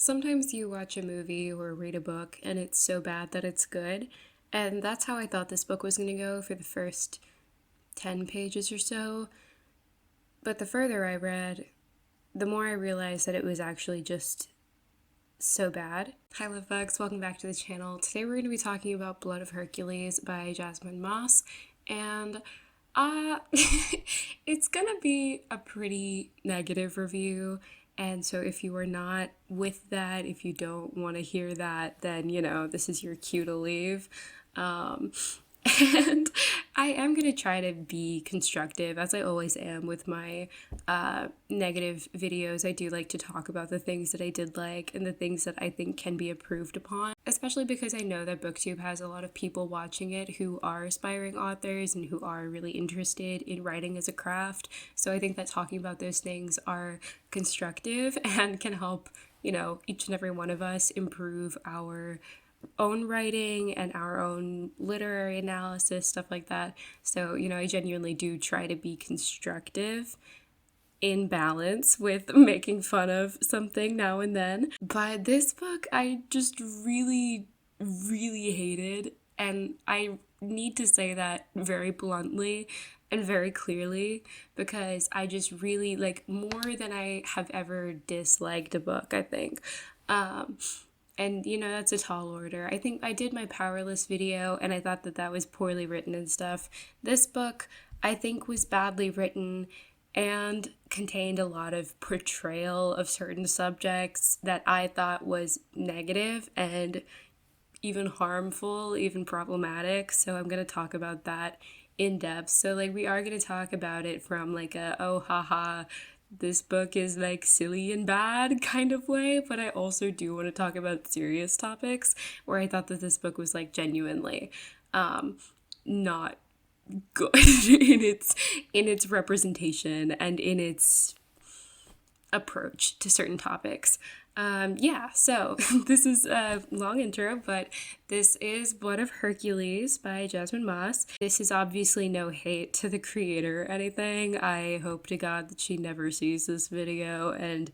Sometimes you watch a movie or read a book and it's so bad that it's good. And that's how I thought this book was going to go for the first 10 pages or so. But the further I read, the more I realized that it was actually just so bad. Hi, love bugs. Welcome back to the channel. Today we're going to be talking about Blood of Hercules by Jasmine Moss. And it's going to be a pretty negative review. And so if you are not with that, if you don't want to hear that, then, this is your cue to leave. And I am going to try to be constructive, as I always am with my negative videos. I do like to talk about the things that I did like and the things that I think can be improved upon, especially because I know that BookTube has a lot of people watching it who are aspiring authors and who are really interested in writing as a craft. So I think that talking about those things are constructive and can help, each and every one of us improve our own writing and our own literary analysis, stuff like that. So, I genuinely do try to be constructive in balance with making fun of something now and then. But this book I just really, really hated, and I need to say that very bluntly and very clearly because I just really, more than I have ever disliked a book, I think. And, that's a tall order. I think I did my powerless video and I thought that that was poorly written and stuff. This book, I think, was badly written and contained a lot of portrayal of certain subjects that I thought was negative and even harmful, even problematic. So I'm going to talk about that in depth. So, we are going to talk about it from, oh, haha, this book is silly and bad kind of way, but I also do want to talk about serious topics where I thought that this book was genuinely not good in its representation and in its approach to certain topics. So this is a long intro, but this is Blood of Hercules by Jasmine Moss. This is obviously no hate to the creator or anything. I hope to God that she never sees this video and,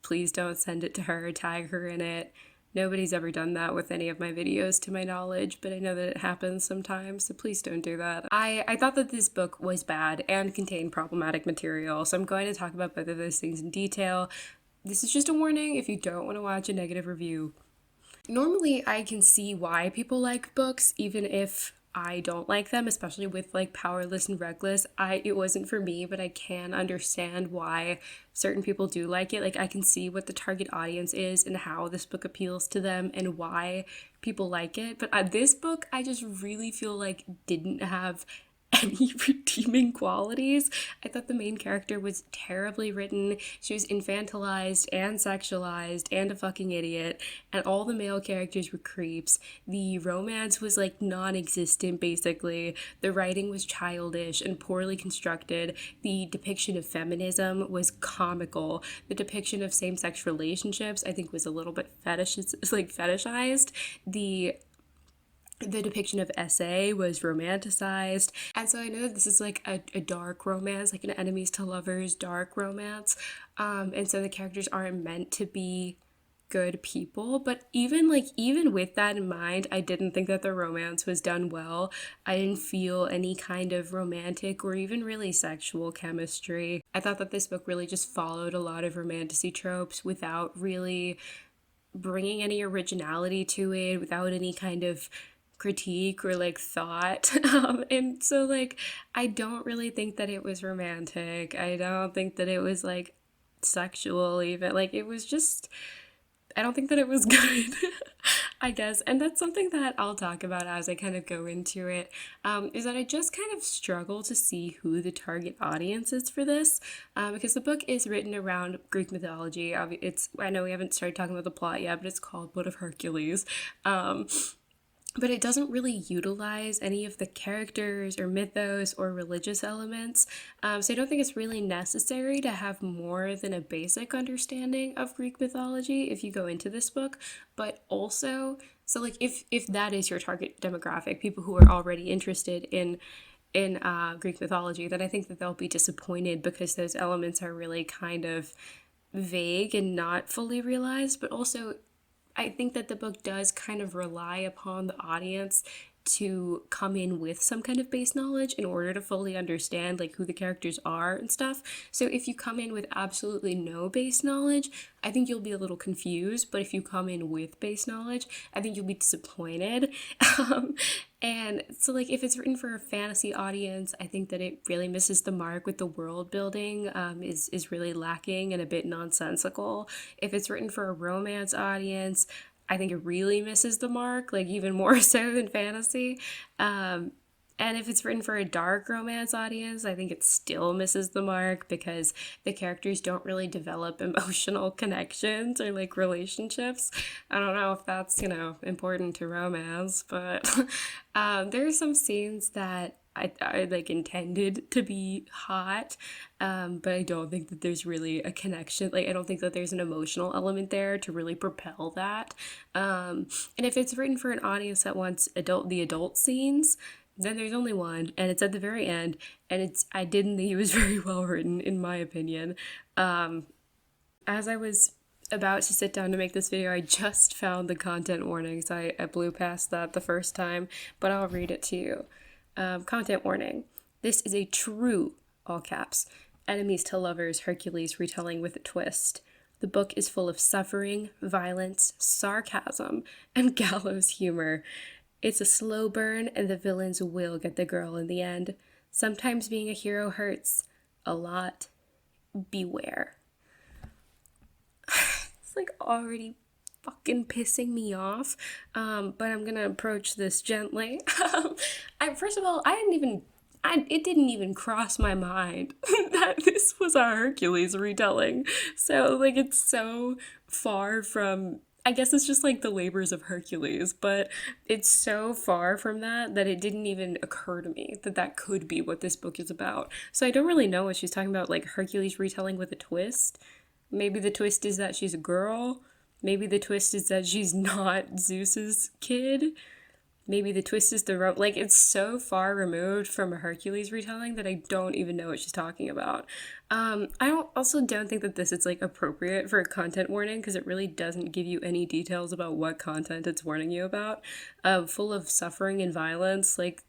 please don't send it to her or tag her in it. Nobody's ever done that with any of my videos to my knowledge, but I know that it happens sometimes, so please don't do that. I thought that this book was bad and contained problematic material, so I'm going to talk about both of those things in detail. This is just a warning if you don't want to watch a negative review. Normally, I can see why people like books, even if I don't like them, especially with Powerless and Reckless. It wasn't for me, but I can understand why certain people do like it. I can see what the target audience is and how this book appeals to them and why people like it. But this book, I just really feel didn't have any redeeming qualities. I thought the main character was terribly written. She was infantilized and sexualized and a fucking idiot, and all the male characters were creeps. The romance was non-existent, basically. The writing was childish and poorly constructed. The depiction of feminism was comical. The depiction of same-sex relationships, I think, was a little bit fetishized. The depiction of SA was romanticized. And so I know that this is a dark romance, an enemies to lovers dark romance. And so the characters aren't meant to be good people, but even with that in mind, I didn't think that the romance was done well. I didn't feel any kind of romantic or even really sexual chemistry. I thought that this book really just followed a lot of romantasy tropes without really bringing any originality to it, without any kind of critique or thought. And so I don't really think that it was romantic. I don't think that it was sexual even. It was just, I don't think that it was good. I guess. And that's something that I'll talk about as I kind of go into it, is that I just kind of struggle to see who the target audience is for this, because the book is written around Greek mythology. I know we haven't started talking about the plot yet, but it's called Blood of Hercules. But it doesn't really utilize any of the characters or mythos or religious elements. So I don't think it's really necessary to have more than a basic understanding of Greek mythology if you go into this book. But also, so if that is your target demographic, people who are already interested in Greek mythology, then I think that they'll be disappointed because those elements are really kind of vague and not fully realized, but also I think that the book does kind of rely upon the audience to come in with some kind of base knowledge in order to fully understand like who the characters are and stuff. So if you come in with absolutely no base knowledge, I think you'll be a little confused, but if you come in with base knowledge, I think you'll be disappointed. um, and so like if it's written for a fantasy audience, I think that it really misses the mark with the world building, is really lacking and a bit nonsensical. If it's written for a romance audience, I think it really misses the mark, like even more so than fantasy. Um, and if it's written for a dark romance audience, I think it still misses the mark because the characters don't really develop emotional connections or like relationships. I don't know if that's, important to romance, but there are some scenes that I like intended to be hot, but I don't think that there's really a connection. Like, I don't think that there's an emotional element there to really propel that. And if it's written for an audience that wants the adult scenes, then there's only one, and it's at the very end, and I didn't think it was very well written, in my opinion. As I was about to sit down to make this video, I just found the content warnings. I blew past that the first time, but I'll read it to you. Content warning. This is a true, all caps, enemies to lovers Hercules retelling with a twist. The book is full of suffering, violence, sarcasm, and gallows humor. It's a slow burn, and the villains will get the girl in the end. Sometimes being a hero hurts. A lot. Beware. It's like already fucking pissing me off, but I'm gonna approach this gently. First of all, it didn't even cross my mind that this was a Hercules retelling. So, like, it's so far from, I guess it's just like the labors of Hercules, but it's so far from that it didn't even occur to me that that could be what this book is about. So I don't really know what she's talking about, like Hercules retelling with a twist. Maybe the twist is that she's a girl. Maybe the twist is that she's not Zeus's kid. Maybe the twist is like, it's so far removed from a Hercules retelling that I don't even know what she's talking about. Also don't think that this is like appropriate for a content warning because it really doesn't give you any details about what content it's warning you about. Full of suffering and violence, like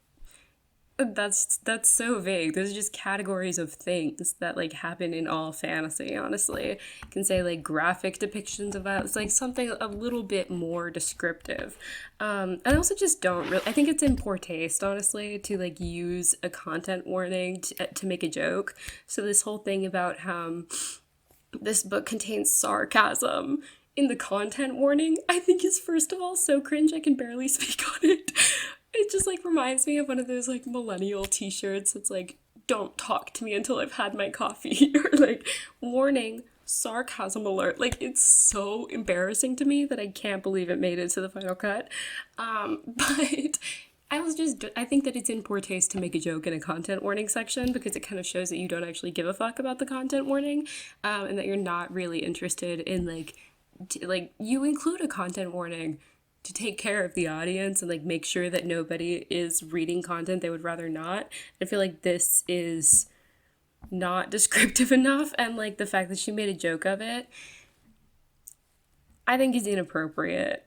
that's so vague. Those are just categories of things that like happen in all fantasy, honestly. You can say like graphic depictions of that. It's like something a little bit more descriptive. I also just don't really, I think it's in poor taste, honestly, to like use a content warning to make a joke. So this whole thing about how this book contains sarcasm in the content warning, I think is first of all so cringe I can barely speak on it. It just like reminds me of one of those like millennial t-shirts. It's like, don't talk to me until I've had my coffee, or like, warning, sarcasm alert. Like, it's so embarrassing to me that I can't believe it made it to the final cut. But I think that it's in poor taste to make a joke in a content warning section because it kind of shows that you don't actually give a fuck about the content warning, and that you're not really interested in like you include a content warning to take care of the audience and like make sure that nobody is reading content they would rather not. I feel like this is not descriptive enough, and like the fact that she made a joke of it, I think is inappropriate,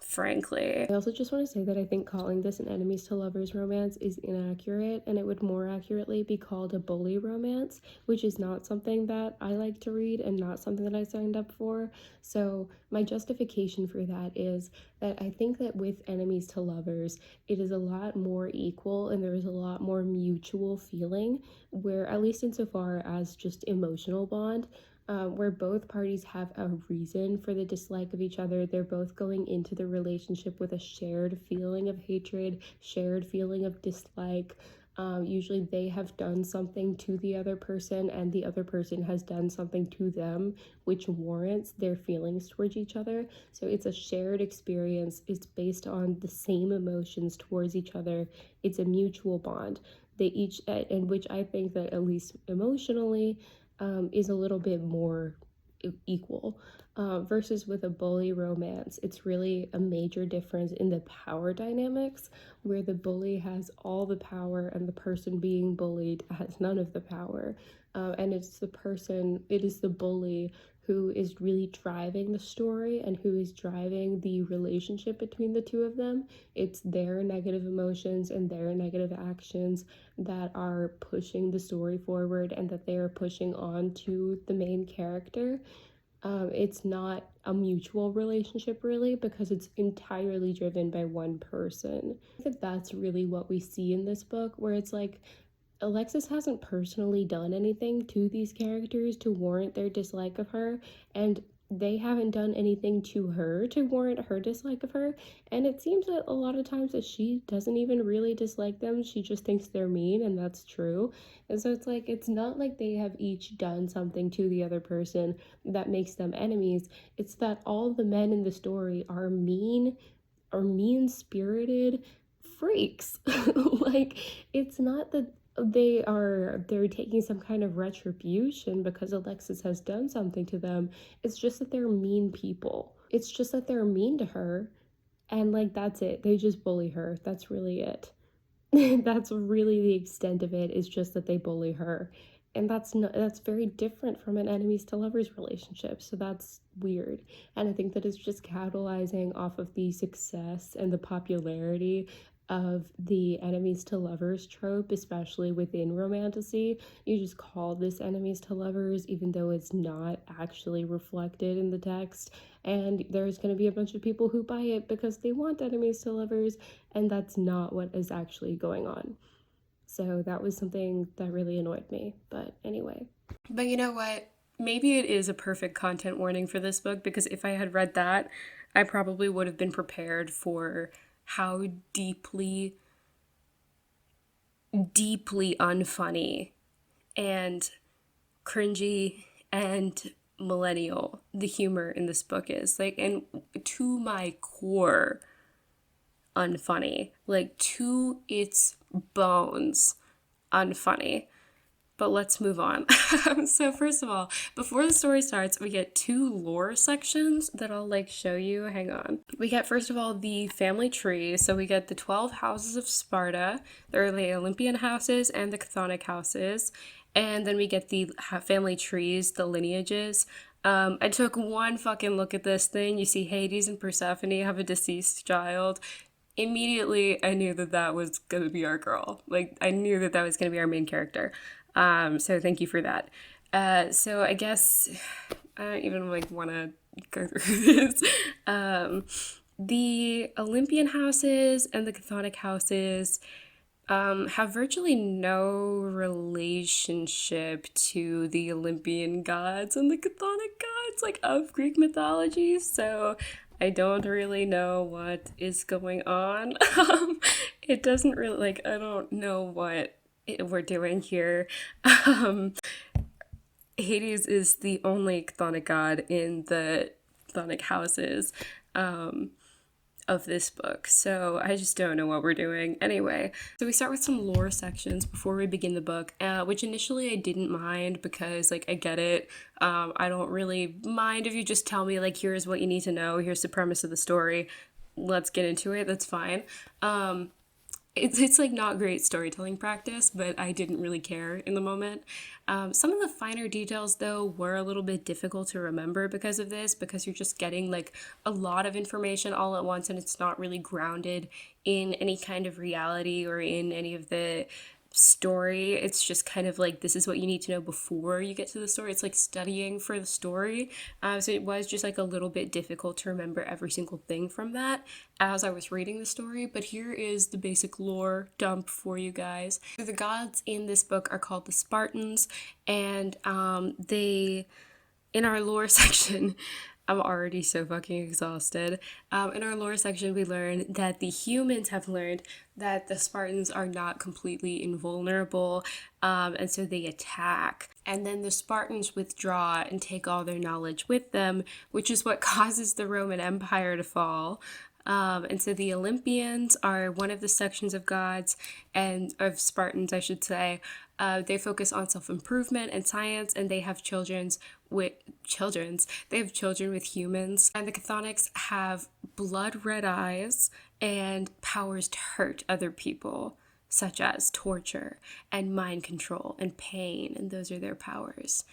frankly. I also just want to say that I think calling this an enemies to lovers romance is inaccurate, and it would more accurately be called a bully romance, which is not something that I like to read and not something that I signed up for. So my justification for that is that I think that with enemies to lovers, it is a lot more equal and there is a lot more mutual feeling, where at least insofar as just emotional bond, where both parties have a reason for the dislike of each other. They're both going into the relationship with a shared feeling of hatred, shared feeling of dislike. Usually they have done something to the other person and the other person has done something to them, which warrants their feelings towards each other. So it's a shared experience. It's based on the same emotions towards each other. It's a mutual bond. They in which I think that at least emotionally, is a little bit more equal. Versus with a bully romance, it's really a major difference in the power dynamics, where the bully has all the power and the person being bullied has none of the power. And it is the bully who is really driving the story and who is driving the relationship between the two of them. It's their negative emotions and their negative actions that are pushing the story forward and that they are pushing on to the main character. It's not a mutual relationship really, because it's entirely driven by one person. I think that's really what we see in this book, where it's like Alexis hasn't personally done anything to these characters to warrant their dislike of her, and they haven't done anything to her to warrant her dislike of her. And it seems that a lot of times that she doesn't even really dislike them, she just thinks they're mean, and that's true. And so it's like, it's not like they have each done something to the other person that makes them enemies. It's that all the men in the story are mean-spirited freaks. Like, it's not that they're taking some kind of retribution because Alexis has done something to them. It's just that they're mean people. It's just that they're mean to her, and like, that's it. They just bully her. That's really it. That's really the extent of it, is just that they bully her. And that's very different from an enemies to lovers relationship. So that's weird. And I think that it's just capitalizing off of the success and the popularity of the enemies to lovers trope, especially within romantasy. You just call this enemies to lovers even though it's not actually reflected in the text, and there's going to be a bunch of people who buy it because they want enemies to lovers, and that's not what is actually going on. So that was something that really annoyed me. But anyway. But you know what? Maybe it is a perfect content warning for this book, because if I had read that, I probably would have been prepared for how deeply unfunny and cringy and millennial the humor in this book is. Like, and to my core, unfunny. Like, to its bones, unfunny. But let's move on. So first of all, before the story starts, we get 2 lore sections that I'll show you. Hang on. We get, first of all, the family tree. So we get the 12 houses of Sparta. There are the Olympian houses and the Chthonic houses. And then we get the family trees, the lineages. I took one fucking look at this thing. You see Hades and Persephone have a deceased child. Immediately, I knew that was going to be our girl. I knew that was going to be our main character. So thank you for that. So I guess I don't even want to go through this. The Olympian houses and the Chthonic houses have virtually no relationship to the Olympian gods and the Chthonic gods, of Greek mythology. So I don't really know what is going on. It doesn't really, I don't know what we're doing here. Hades is the only chthonic god in the chthonic houses of this book, so I just don't know what we're doing. Anyway, so we start with some lore sections before we begin the book, which initially I didn't mind because, I get it. I don't really mind if you just tell me, here's what you need to know, here's the premise of the story, let's get into it, that's fine. It's not great storytelling practice, but I didn't really care in the moment. Some of the finer details, though, were a little bit difficult to remember because of this, because you're just getting a lot of information all at once, and it's not really grounded in any kind of reality or in any of the story. It's just kind of this is what you need to know before you get to the story. It's studying for the story. So it was just a little bit difficult to remember every single thing from that as I was reading the story. But here is the basic lore dump for you guys. So the gods in this book are called the Spartans, and they, in our lore section, I'm already so fucking exhausted. In our lore section, we learn that the humans have learned that the Spartans are not completely invulnerable, and so they attack. And then the Spartans withdraw and take all their knowledge with them, which is what causes the Roman Empire to fall. And so the Olympians are one of the sections of gods, and of Spartans, I should say. They focus on self-improvement and science, and they have children with they have children with humans, and the chthonics have blood red eyes and powers to hurt other people, such as torture and mind control and pain, and those are their powers.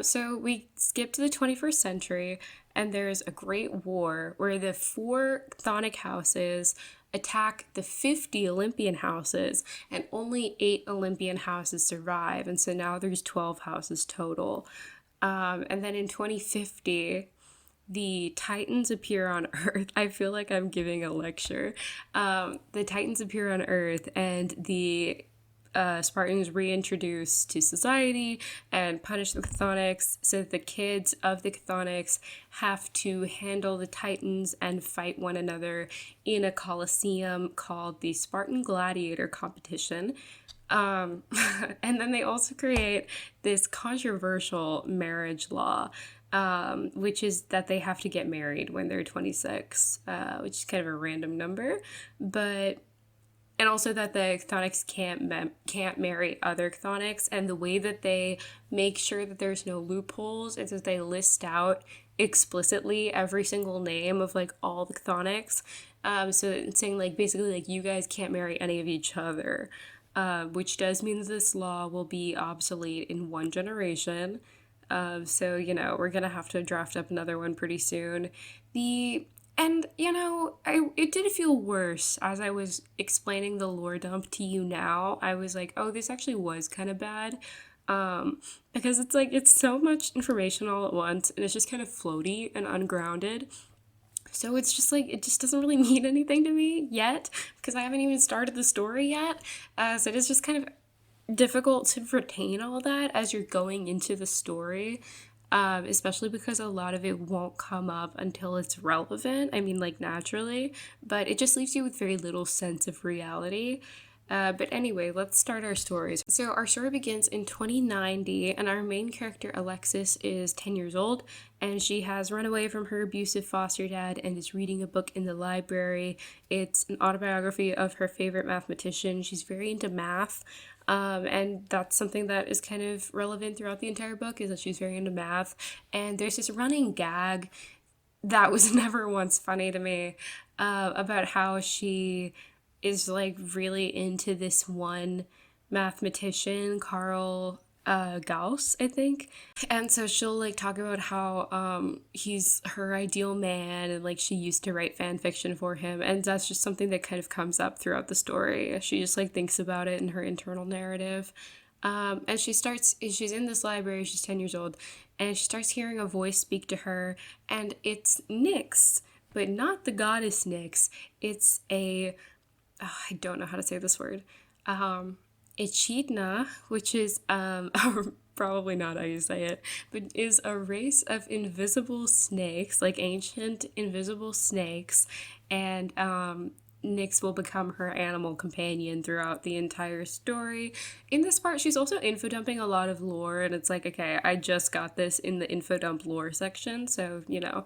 So we skip to the 21st century, and there's a great war where the 4 chthonic houses attack the 50 Olympian houses, and only 8 Olympian houses survive, and so now there's 12 houses total. And then in 2050, the Titans appear on Earth. I feel like I'm giving a lecture. The Titans appear on Earth, and the Spartans reintroduce to society and punish the chthonics, so that the kids of the chthonics have to handle the Titans and fight one another in a coliseum called the Spartan Gladiator Competition. And then they also create this controversial marriage law, which is that they have to get married when they're 26, which is kind of a random number, and also that the chthonics can't marry other chthonics, and the way that they make sure that there's no loopholes is that they list out explicitly every single name of like all the chthonics. So it's saying like basically like you guys can't marry any of each other, which does mean this law will be obsolete in 1 generation. So, you know, we're gonna have to draft up another one pretty soon. It did feel worse as I was explaining the lore dump to you now. I was like, oh, this actually was kind of bad. Because it's like, it's so much information all at once, and it's just kind of floaty and ungrounded. So it's just like, it just doesn't really mean anything to me yet, because I haven't even started the story yet. So it is just kind of difficult to retain all that as you're going into the story. Especially because a lot of it won't come up until it's relevant. I mean, like, naturally, but it just leaves you with very little sense of reality. But anyway, let's start our stories. So our story begins in 2090, and our main character, Alexis, is 10 years old, and she has run away from her abusive foster dad and is reading a book in the library. It's an autobiography of her favorite mathematician. She's very into math. And that's something that is kind of relevant throughout the entire book, is that she's very into math. And there's this running gag that was never once funny to me, about how she is like really into this one mathematician, Carl Gauss, I think. And so she'll like talk about how he's her ideal man, and like she used to write fan fiction for him, and that's just something that kind of comes up throughout the story. She just like thinks about it in her internal narrative. And she's in this library, she's 10 years old, and she starts hearing a voice speak to her, and it's Nyx, but not the goddess Nyx. It's I don't know how to say this word. Echidna, which is probably not how you say it, but is a race of invisible snakes, like ancient invisible snakes, and Nyx will become her animal companion throughout the entire story. In this part, she's also info dumping a lot of lore, and it's like, okay, I just got this in the info dump lore section, so, you know,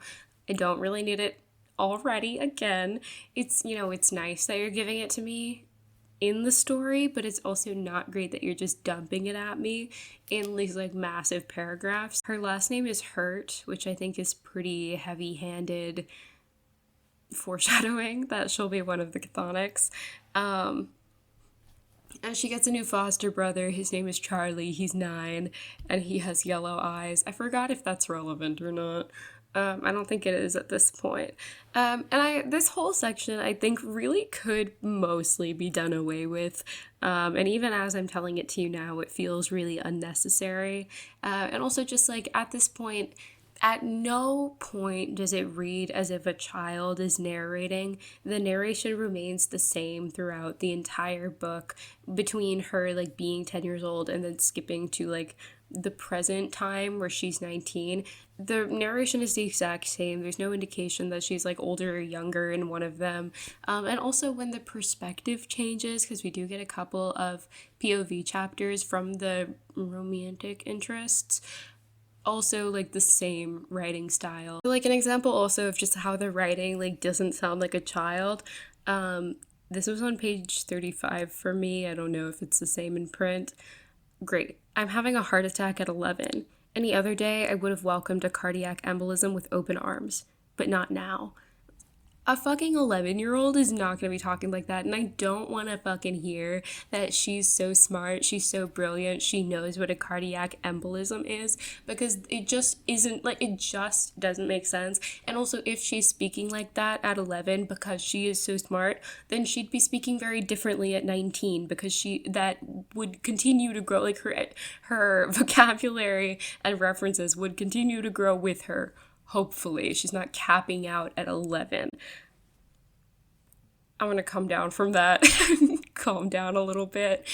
I don't really need it already again. It's, you know, it's nice that you're giving it to me in the story, but it's also not great that you're just dumping it at me in these like massive paragraphs. Her last name is Hurt, which I think is pretty heavy-handed foreshadowing that she'll be one of the chthonics. And she gets a new foster brother. His name is Charlie. He's 9, and he has yellow eyes. I forgot if that's relevant or not. I don't think it is at this point. This whole section, I think, really could mostly be done away with. And even as I'm telling it to you now, it feels really unnecessary. And also just like at this point, at no point does it read as if a child is narrating. The narration remains the same throughout the entire book, between her like being 10 years old and then skipping to like the present time where she's 19. The narration is the exact same. There's no indication that she's like older or younger in one of them. And also when the perspective changes, because we do get a couple of POV chapters from the romantic interests, also like the same writing style. Like an example also of just how the writing like doesn't sound like a child. This was on page 35 for me. I don't know if it's the same in print. Great. I'm having a heart attack at 11. Any other day, I would have welcomed a cardiac embolism with open arms, but not now. A fucking 11-year-old is not going to be talking like that, and I don't want to fucking hear that she's so smart, she's so brilliant, she knows what a cardiac embolism is, because it just isn't, like, it just doesn't make sense. And also, if she's speaking like that at 11 because she is so smart, then she'd be speaking very differently at 19, because that would continue to grow, like, her vocabulary and references would continue to grow with her. Hopefully, she's not capping out at 11. I'm gonna come down from that. Calm down a little bit.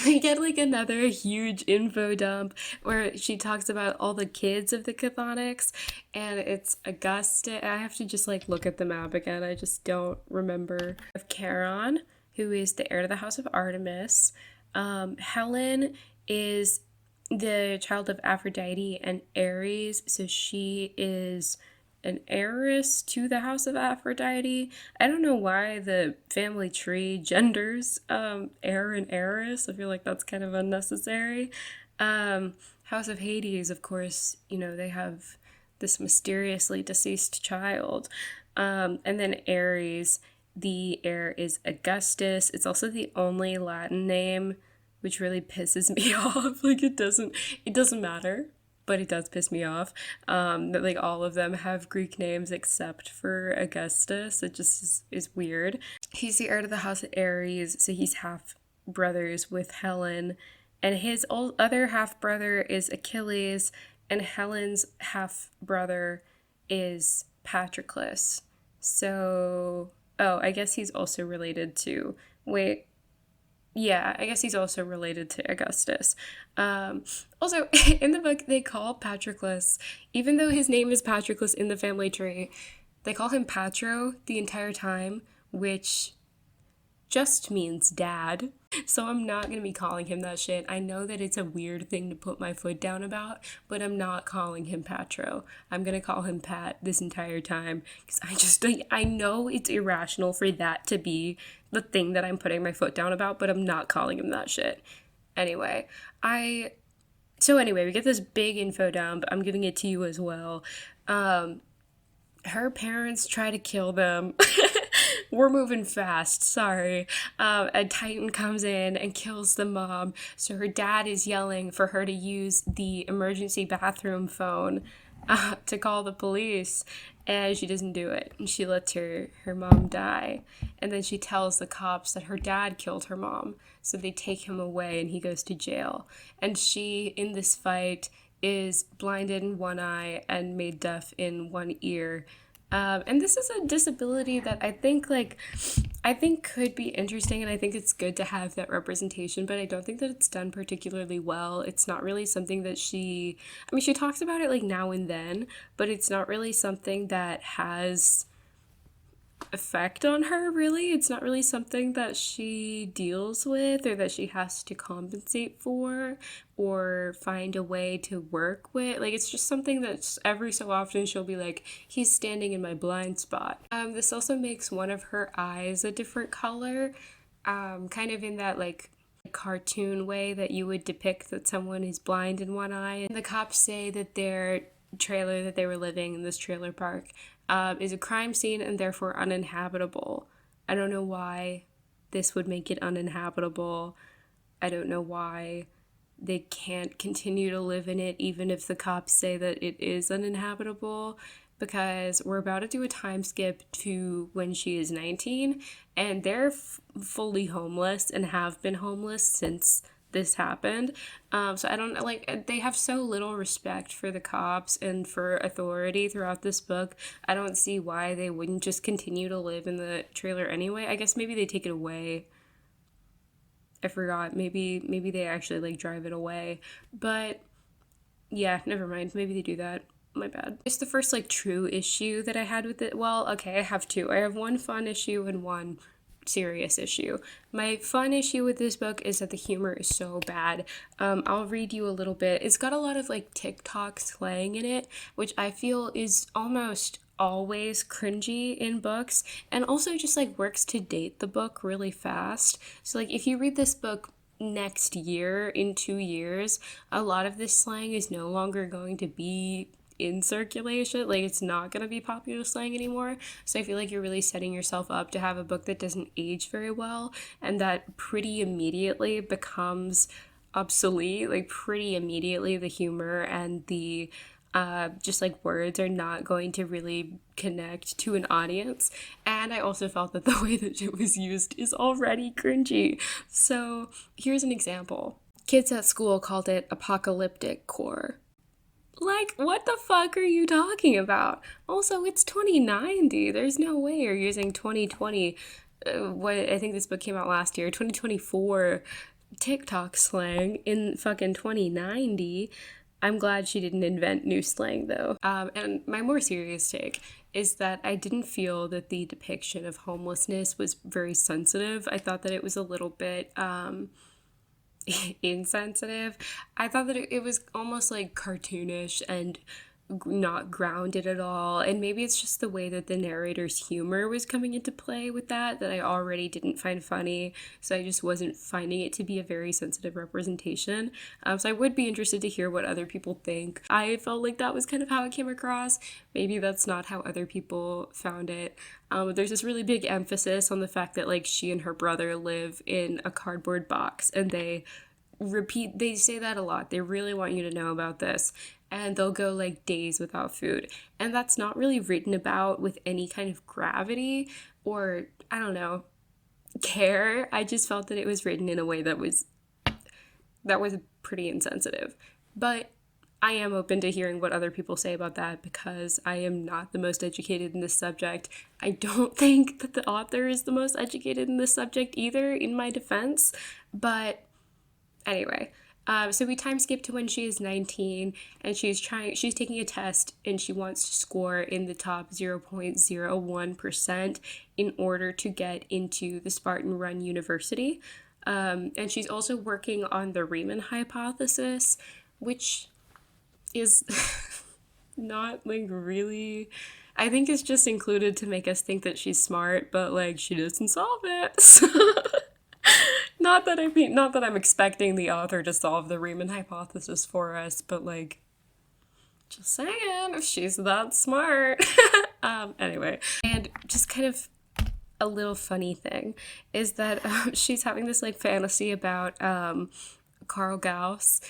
We get like another huge info dump where she talks about all the kids of the Chthonics, and it's Augusta. I have to just like look at the map again. I just don't remember. Of Charon, who is the heir to the house of Artemis. Helen is the child of Aphrodite and Ares, so she is an heiress to the house of Aphrodite. I don't know why the family tree genders heir and heiress. I feel like that's kind of unnecessary. House of Hades, of course, you know, they have this mysteriously deceased child. And then Ares, the heir is Augustus. It's also the only Latin name, which really pisses me off. Like, it doesn't matter, but it does piss me off that like all of them have Greek names except for Augustus. It just is weird. He's the heir to the house of Ares, so he's half brothers with Helen, and his other half brother is Achilles, and Helen's half brother is Patroclus. So, I guess he's also related to, yeah, I guess he's also related to Augustus. Also, in the book, they call Patroclus, even though his name is Patroclus in the family tree, they call him Patro the entire time, which just means dad. So I'm not going to be calling him that shit. I know that it's a weird thing to put my foot down about, but I'm not calling him Patro. I'm going to call him Pat this entire time, because I know it's irrational for that to be the thing that I'm putting my foot down about, but I'm not calling him that shit. Anyway, we get this big info dump. I'm giving it to you as well. Her parents try to kill them. We're moving fast, sorry. A Titan comes in and kills the mom, so her dad is yelling for her to use the emergency bathroom phone to call the police, and she doesn't do it. And she lets her mom die, and then she tells the cops that her dad killed her mom, so they take him away and he goes to jail. And she, in this fight, is blinded in one eye and made deaf in one ear. And this is a disability that I think could be interesting, and I think it's good to have that representation, but I don't think that it's done particularly well. It's not really something that she talks about it like now and then, but it's not really something that has effect on her, really. It's not really something that she deals with or that she has to compensate for or find a way to work with. Like, it's just something that every so often she'll be like, he's standing in my blind spot. This also makes one of her eyes a different color, kind of in that like cartoon way that you would depict that someone is blind in one eye. And the cops say that their trailer that they were living in, this trailer park, is a crime scene and therefore uninhabitable. I don't know why this would make it uninhabitable. I don't know why they can't continue to live in it even if the cops say that it is uninhabitable, because we're about to do a time skip to when she is 19, and they're fully homeless and have been homeless since this happened. So I don't know, like, they have so little respect for the cops and for authority throughout this book. I don't see why they wouldn't just continue to live in the trailer anyway. I guess maybe they take it away. I forgot. Maybe they actually like drive it away. But yeah, never mind. Maybe they do that. My bad. It's the first like true issue that I had with it. Well, okay, I have two. I have one fun issue and one serious issue. My fun issue with this book is that the humor is so bad. I'll read you a little bit. It's got a lot of like TikTok slang in it, which I feel is almost always cringy in books, and also just like works to date the book really fast. So like if you read this book next year, in 2 years, a lot of this slang is no longer going to be in circulation. Like, it's not going to be popular slang anymore. So I feel like you're really setting yourself up to have a book that doesn't age very well and that pretty immediately becomes obsolete. Like, pretty immediately the humor and the just like words are not going to really connect to an audience. And I also felt that the way that it was used is already cringy. So here's an example. Kids at school called it apocalyptic core. Like, what the fuck are you talking about? Also, it's 2090. There's no way you're using 2020. What I think this book came out last year, 2024 TikTok slang in fucking 2090. I'm glad she didn't invent new slang though. And my more serious take is that I didn't feel that the depiction of homelessness was very sensitive. I thought that it was a little bit insensitive. I thought that it was almost like cartoonish and not grounded at all. And maybe it's just the way that the narrator's humor was coming into play with that I already didn't find funny. So I just wasn't finding it to be a very sensitive representation. So I would be interested to hear what other people think. I felt like that was kind of how it came across. Maybe that's not how other people found it. There's this really big emphasis on the fact that like she and her brother live in a cardboard box, and they say that a lot. They really want you to know about this, and they'll go like days without food, and that's not really written about with any kind of gravity or, I don't know, care. I just felt that it was written in a way that was pretty insensitive. But I am open to hearing what other people say about that because I am not the most educated in this subject. I don't think that the author is the most educated in this subject either, in my defense. But anyway, so we time skip to when she is 19 and she's taking a test and she wants to score in the top 0.01% in order to get into the Spartan Run University. And she's also working on the Riemann hypothesis, which is not like really, I think it's just included to make us think that she's smart, but like she doesn't solve it. So not that I'm expecting the author to solve the Riemann hypothesis for us, but like, just saying, if she's that smart. Anyway, and just kind of a little funny thing is that she's having this like fantasy about Carl Gauss.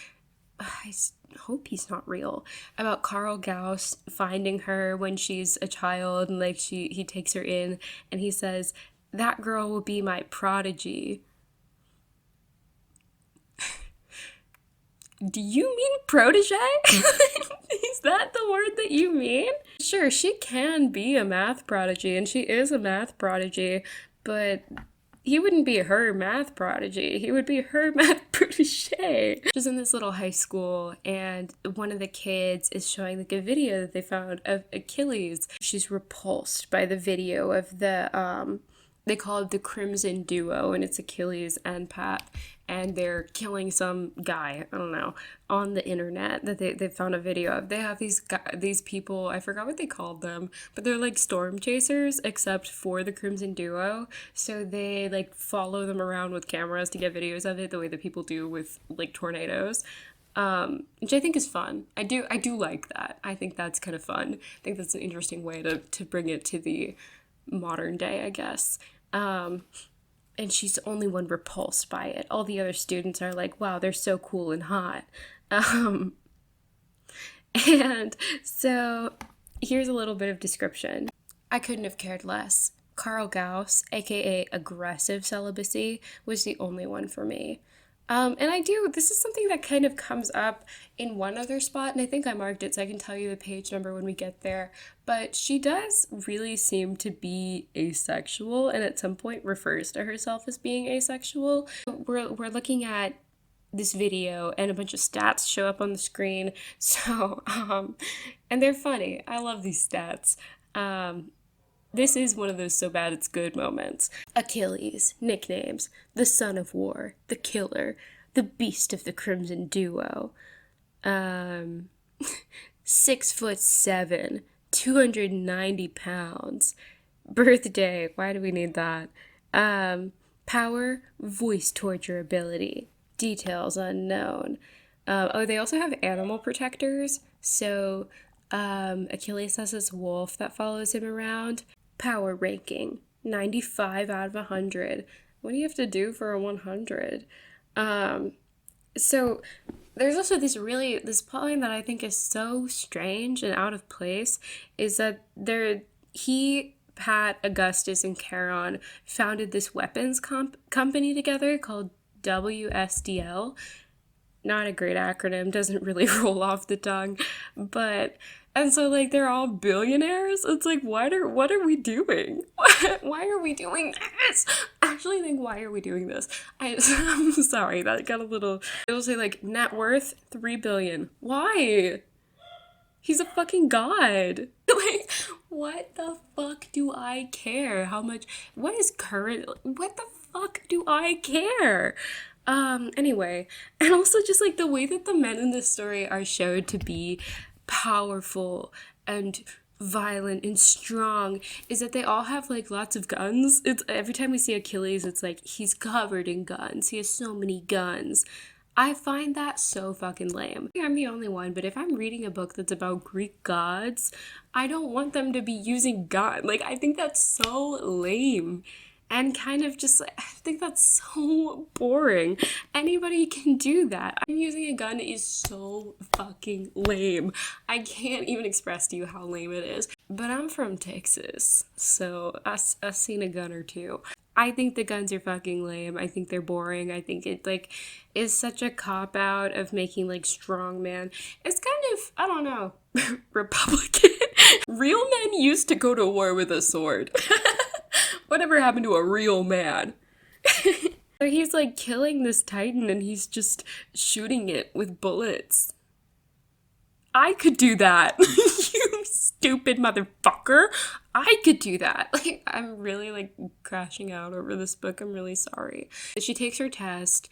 I hope he's not real. About Carl Gauss finding her when she's a child, and like he takes her in and he says, "That girl will be my prodigy." Do you mean protege? Is that the word that you mean? Sure, she can be a math prodigy, and she is a math prodigy, but he wouldn't be her math prodigy. He would be her math protege. She's in this little high school, and one of the kids is showing like a video that they found of Achilles. She's repulsed by the video of the, they call it the Crimson Duo, and it's Achilles and Pat, and they're killing some guy, I don't know, on the internet that they found a video of. They have these people, I forgot what they called them, but they're like storm chasers, except for the Crimson Duo. So they like follow them around with cameras to get videos of it, the way that people do with like tornadoes. Which I think is fun. I do like that. I think that's kind of fun. I think that's an interesting way to bring it to the modern day, I guess. And she's the only one repulsed by it. All the other students are like, wow, they're so cool and hot. And so here's a little bit of description. I couldn't have cared less. Carl Gauss, aka aggressive celibacy, was the only one for me. And this is something that kind of comes up in one other spot, and I think I marked it so I can tell you the page number when we get there, but she does really seem to be asexual, and at some point refers to herself as being asexual. We're looking at this video, and a bunch of stats show up on the screen, so, and they're funny. I love these stats. This is one of those so bad it's good moments. Achilles, nicknames, the son of war, the killer, the beast of the Crimson Duo. 6'7", 290 pounds. Birthday, why do we need that? Power, voice torture ability. Details unknown. They also have animal protectors. So Achilles has this wolf that follows him around. Power ranking 95 out of 100. What do you have to do for a 100? So there's also this plotline that I think is so strange and out of place, is that Pat, Augustus, and Charon founded this weapons company together called WSDL. Not a great acronym, doesn't really roll off the tongue, and so like they're all billionaires. It's like, what are we doing? Why are we doing this? I actually think, why are we doing this? I'm sorry, that got a little. It'll say like net worth 3 billion. Why? He's a fucking god. Like, what the fuck do I care? How much? What is current? What the fuck do I care? Anyway, and also just like the way that the men in this story are showed to be powerful and violent and strong is that they all have like lots of guns. It's every time we see Achilles, it's like he's covered in guns. He has so many guns. I find that so fucking lame. I'm the only one, but if I'm reading a book that's about Greek gods, I don't want them to be using guns. Like, I think that's so lame. And kind of just, I think that's so boring. Anybody can do that. I'm using a gun is so fucking lame. I can't even express to you how lame it is. But I'm from Texas, so I've seen a gun or two. I think the guns are fucking lame. I think they're boring. I think it, like, is such a cop-out of making, like, strongman. It's kind of, I don't know, Republican. Real men used to go to war with a sword. Whatever happened to a real man? So he's, like, killing this titan and he's just shooting it with bullets. I could do that. You stupid motherfucker. I could do that. Like, I'm really, like, crashing out over this book. I'm really sorry. She takes her test,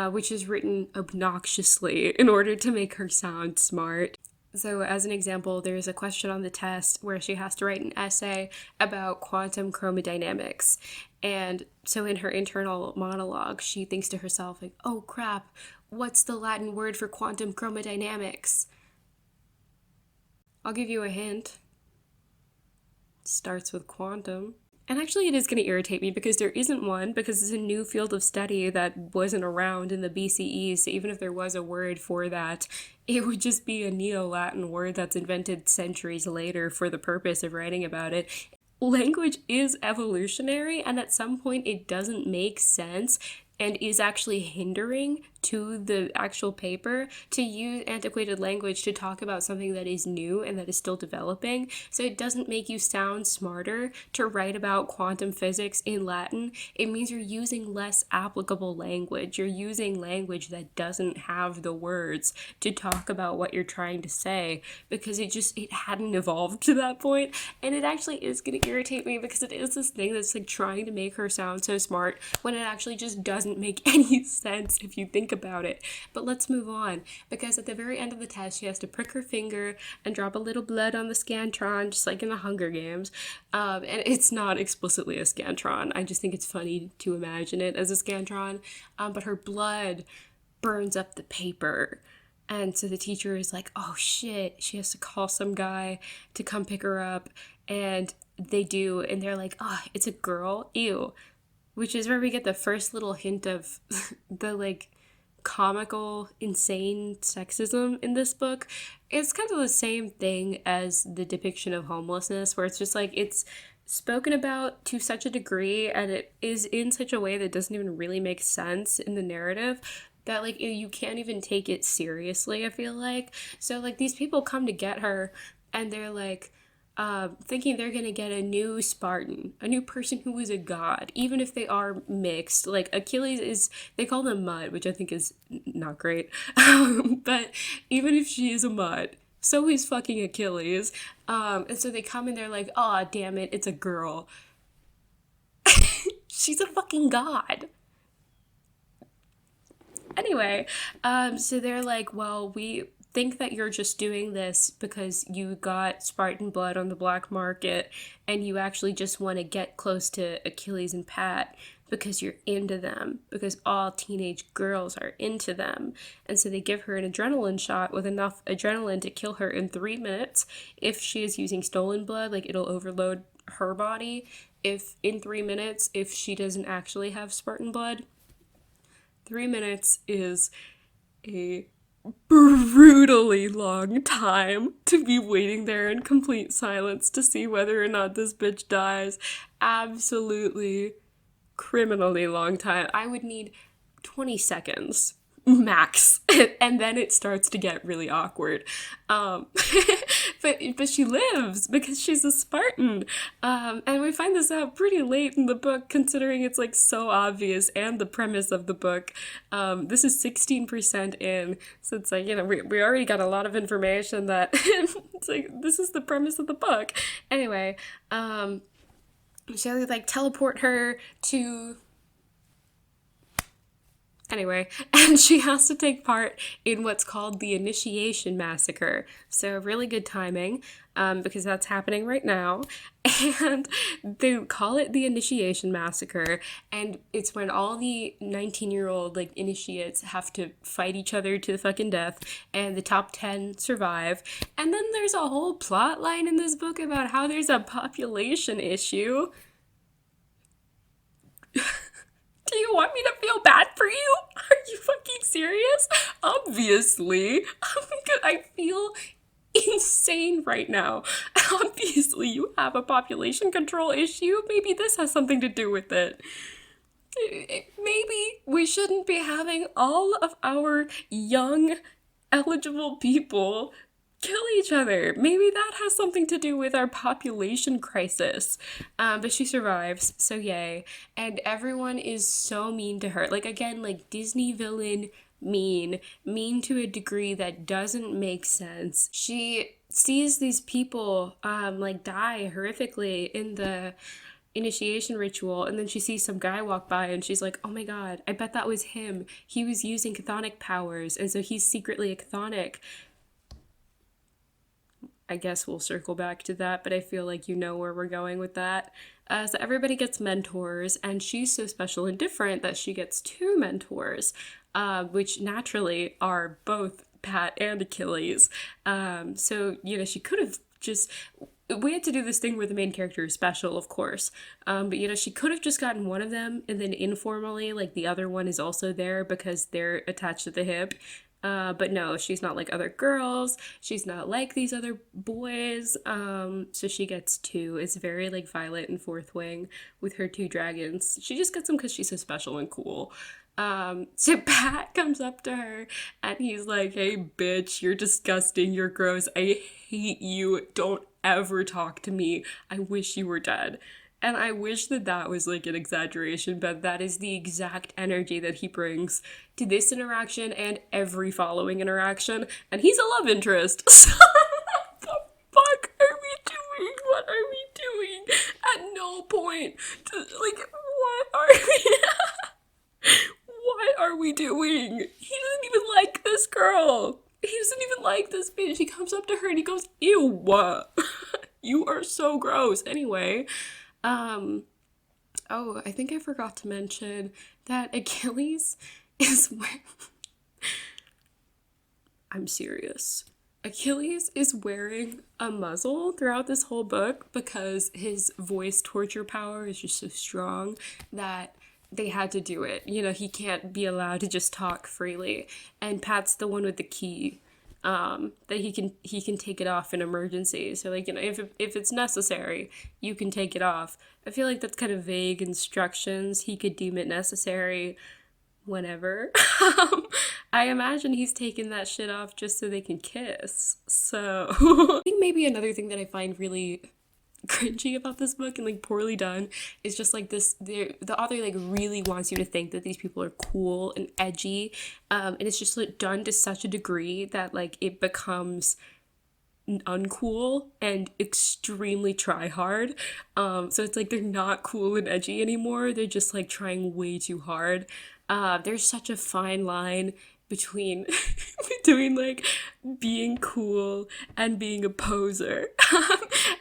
which is written obnoxiously in order to make her sound smart. So as an example, there's a question on the test where she has to write an essay about quantum chromodynamics. And so in her internal monologue, she thinks to herself, like, oh crap, what's the Latin word for quantum chromodynamics? I'll give you a hint. It starts with quantum. And actually it is going to irritate me because there isn't one, because it's a new field of study that wasn't around in the BCE, so even if there was a word for that, it would just be a Neo-Latin word that's invented centuries later for the purpose of writing about it. Language is evolutionary, and at some point it doesn't make sense and is actually hindering to the actual paper to use antiquated language to talk about something that is new and that is still developing. So it doesn't make you sound smarter to write about quantum physics in Latin. It means you're using less applicable language. You're using language that doesn't have the words to talk about what you're trying to say because it hadn't evolved to that point. And it actually is going to irritate me because it is this thing that's like trying to make her sound so smart when it actually just doesn't make any sense if you think about it. But let's move on, because at the very end of the test she has to prick her finger and drop a little blood on the scantron, just like in the Hunger Games, and it's not explicitly a scantron. I just think it's funny to imagine it as a scantron, but her blood burns up the paper. And so the teacher is like, oh shit, she has to call some guy to come pick her up, and they do, and they're like, oh, it's a girl, ew. Which is where we get the first little hint of the, like, comical, insane sexism in this book. It's kind of the same thing as the depiction of homelessness, where it's just, like, it's spoken about to such a degree, and it is in such a way that doesn't even really make sense in the narrative, that, like, you can't even take it seriously, I feel like. So, like, these people come to get her, and they're, like, thinking they're gonna get a new Spartan, a new person who is a god, even if they are mixed. Like, Achilles they call them mud, which I think is not great, but even if she is a mud, so is fucking Achilles, and so they come and they're like, aw, damn it, it's a girl. She's a fucking god. Anyway, so they're like, well, we think that you're just doing this because you got Spartan blood on the black market and you actually just want to get close to Achilles and Pat because you're into them, because all teenage girls are into them. And so they give her an adrenaline shot with enough adrenaline to kill her in 3 minutes. If she is using stolen blood, like, it'll overload her body. If in 3 minutes, if she doesn't actually have Spartan blood, 3 minutes is a brutally long time to be waiting there in complete silence to see whether or not this bitch dies. Absolutely criminally long time. I would need 20 seconds max, and then it starts to get really awkward. But she lives because she's a Spartan, and we find this out pretty late in the book, considering it's like so obvious, and the premise of the book. This is 16% in, so it's like, you know, we already got a lot of information that it's like, this is the premise of the book. Anyway, so they like teleport her to... Anyway, and she has to take part in what's called the Initiation Massacre. So really good timing, because that's happening right now. And they call it the Initiation Massacre, and it's when all the 19-year-old, like, initiates have to fight each other to the fucking death, and the top 10 survive. And then there's a whole plot line in this book about how there's a population issue. Do you want me to feel bad for you? Are you fucking serious? Obviously. I feel insane right now. Obviously, you have a population control issue. Maybe this has something to do with it. Maybe we shouldn't be having all of our young, eligible people kill each other. Maybe that has something to do with our population crisis. But she survives, so yay. And everyone is so mean to her. Like, again, like, Disney villain mean to a degree that doesn't make sense. She sees these people, like, die horrifically in the initiation ritual, and then she sees some guy walk by and she's like, oh my god, I bet that was him. He was using chthonic powers, and so he's secretly a chthonic. I guess we'll circle back to that, but I feel like you know where we're going with that. So everybody gets mentors, and she's so special and different that she gets 2 mentors, which naturally are both Pat and Achilles. So, you know, she could have just... We had to do this thing where the main character is special, of course, but, you know, she could have just gotten one of them, and then informally, like, the other one is also there because they're attached to the hip. But no, she's not like other girls. She's not like these other boys. So she gets 2. It's very like Violet and Fourth Wing with her 2 dragons. She just gets them because she's so special and cool. So Pat comes up to her and he's like, hey bitch, you're disgusting, you're gross, I hate you, don't ever talk to me, I wish you were dead. And I wish that that was like an exaggeration, but that is the exact energy that he brings to this interaction and every following interaction. And he's a love interest. So what the fuck are we doing? What are we doing? At no point, what are we... What are we doing? He doesn't even like this girl. He doesn't even like this bitch. He comes up to her and he goes, ew, what? You are so gross. Anyway... Oh, I think I forgot to mention that Achilles is I'm serious. Achilles is wearing a muzzle throughout this whole book because his voice torture power is just so strong that they had to do it. You know, he can't be allowed to just talk freely. And Pat's the one with the key. That he can take it off in emergency. So, like, you know, if it's necessary, you can take it off. I feel like that's kind of vague instructions. He could deem it necessary whenever. I imagine he's taking that shit off just so they can kiss. So, I think maybe another thing that I find really cringy about this book and like poorly done is just like this, the author like really wants you to think that these people are cool and edgy, and it's just like done to such a degree that like it becomes uncool and extremely try hard. So it's like they're not cool and edgy anymore, they're just like trying way too hard. There's such a fine line between between like being cool and being a poser.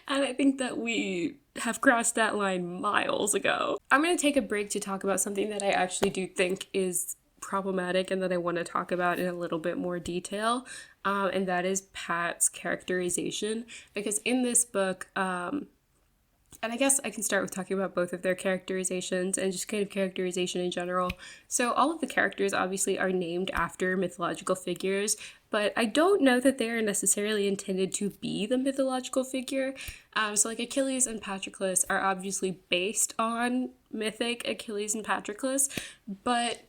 And I think that we have crossed that line miles ago. I'm going to take a break to talk about something that I actually do think is problematic and that I want to talk about in a little bit more detail, and that is Pat's characterization. Because in this book, and I guess I can start with talking about both of their characterizations and just kind of characterization in general. So all of the characters obviously are named after mythological figures, but I don't know that they are necessarily intended to be the mythological figure. So like Achilles and Patroclus are obviously based on mythic Achilles and Patroclus, but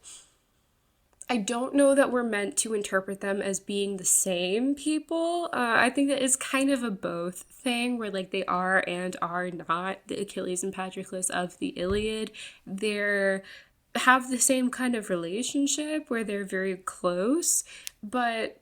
I don't know that we're meant to interpret them as being the same people. I think that it's kind of a both thing where like they are and are not the Achilles and Patroclus of the Iliad. They're have the same kind of relationship where they're very close, but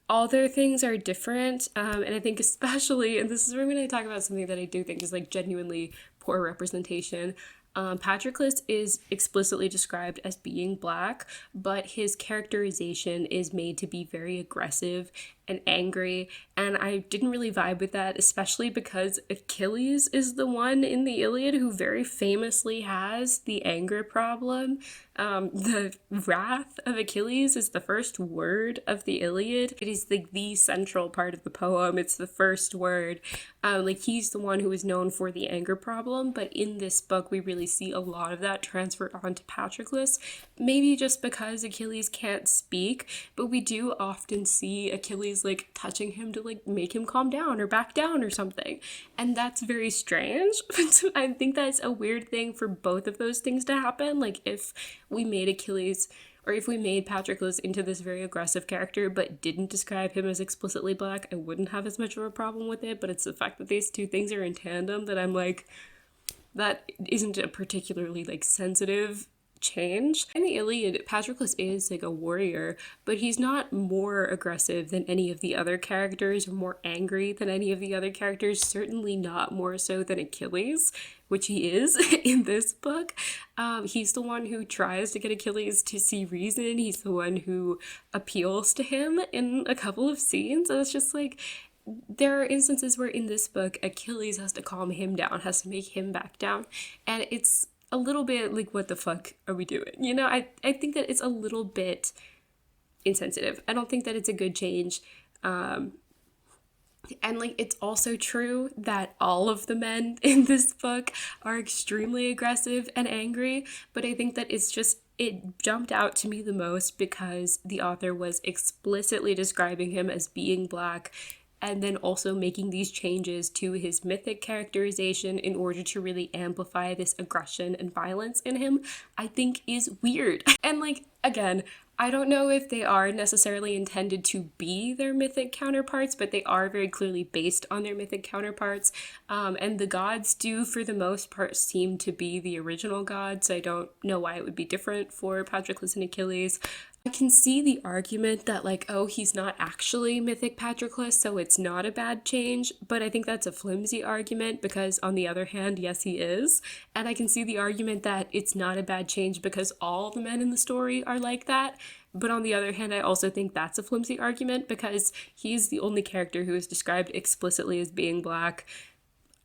all their things are different. And I think especially, and this is where I'm going to talk about something that I do think is like genuinely poor representation. Patroclus is explicitly described as being black, but his characterization is made to be very aggressive and angry, and I didn't really vibe with that, especially because Achilles is the one in the Iliad who very famously has the anger problem. The wrath of Achilles is the first word of the Iliad. It is like the central part of the poem. It's the first word. Like he's the one who is known for the anger problem, but in this book we really see a lot of that transferred onto Patroclus. Maybe just because Achilles can't speak, but we do often see Achilles like touching him to like make him calm down or back down or something, and that's very strange. I think that's a weird thing for both of those things to happen. Like if we made Achilles, or if we made Patroclus into this very aggressive character but didn't describe him as explicitly black, I wouldn't have as much of a problem with it. But it's the fact that these two things are in tandem that I'm like, that isn't a particularly like sensitive change. In the Iliad, Patroclus is like a warrior, but he's not more aggressive than any of the other characters or more angry than any of the other characters, certainly not more so than Achilles, which he is in this book. He's the one who tries to get Achilles to see reason. He's the one who appeals to him in a couple of scenes, and it's just like, there are instances where in this book Achilles has to calm him down, has to make him back down, and it's a little bit like, what the fuck are we doing? You know, I think that it's a little bit insensitive. I don't think that it's a good change. And like, it's also true that all of the men in this book are extremely aggressive and angry, but I think that it jumped out to me the most because the author was explicitly describing him as being black, and then also making these changes to his mythic characterization in order to really amplify this aggression and violence in him, I think is weird. And like, again, I don't know if they are necessarily intended to be their mythic counterparts, but they are very clearly based on their mythic counterparts. And the gods do, for the most part, seem to be the original gods. I don't know why it would be different for Patroclus and Achilles. I can see the argument that like, oh, he's not actually mythic Patroclus, so it's not a bad change, but I think that's a flimsy argument because on the other hand, yes, he is. And I can see the argument that it's not a bad change because all the men in the story are like that. But on the other hand, I also think that's a flimsy argument because he's the only character who is described explicitly as being black.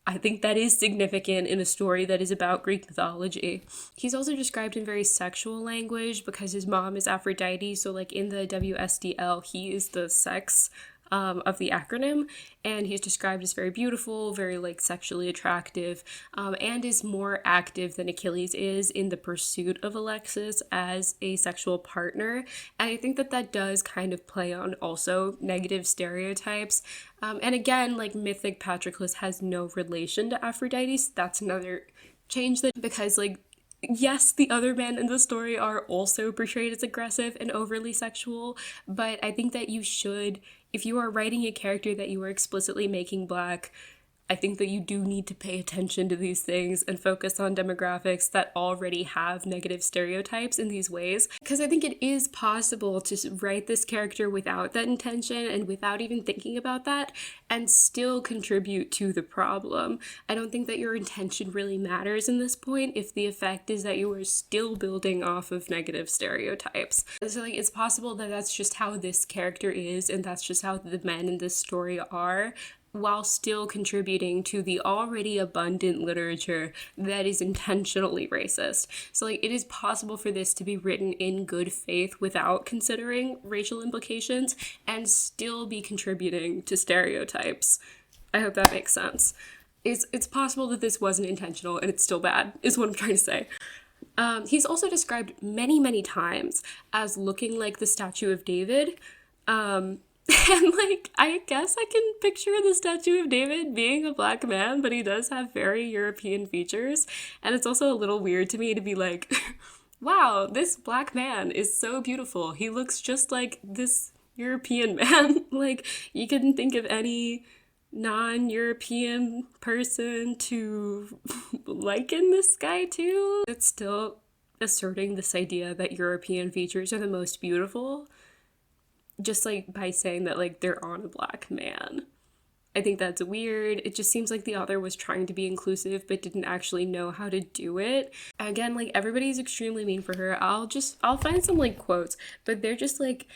I think that is significant in a story that is about Greek mythology. He's also described in very sexual language because his mom is Aphrodite, so like in the WSDL, he is the sex of the acronym, and he's described as very beautiful, very like sexually attractive, and is more active than Achilles is in the pursuit of Alexis as a sexual partner. And I think that that does kind of play on also negative stereotypes. And again, like mythic Patroclus has no relation to Aphrodite, so that's another change that, because like, yes, the other men in the story are also portrayed as aggressive and overly sexual, but I think that you should, if you are writing a character that you are explicitly making black, I think that you do need to pay attention to these things and focus on demographics that already have negative stereotypes in these ways. Because I think it is possible to write this character without that intention and without even thinking about that and still contribute to the problem. I don't think that your intention really matters in this point if the effect is that you are still building off of negative stereotypes. So like it's possible that that's just how this character is and that's just how the men in this story are, while still contributing to the already abundant literature that is intentionally racist. So like it is possible for this to be written in good faith without considering racial implications and still be contributing to stereotypes. I hope that makes sense. It's possible that this wasn't intentional and it's still bad, is what I'm trying to say. He's also described many, many times as looking like the statue of David. And like, I guess I can picture the statue of David being a black man, but he does have very European features. And it's also a little weird to me to be like, wow, this black man is so beautiful. He looks just like this European man. Like, you couldn't think of any non-European person to liken this guy to. It's still asserting this idea that European features are the most beautiful, just like by saying that like they're on a black man. I think that's weird. It just seems like the author was trying to be inclusive but didn't actually know how to do it. Again, like everybody's extremely mean for her. I'll find some like quotes, but they're just like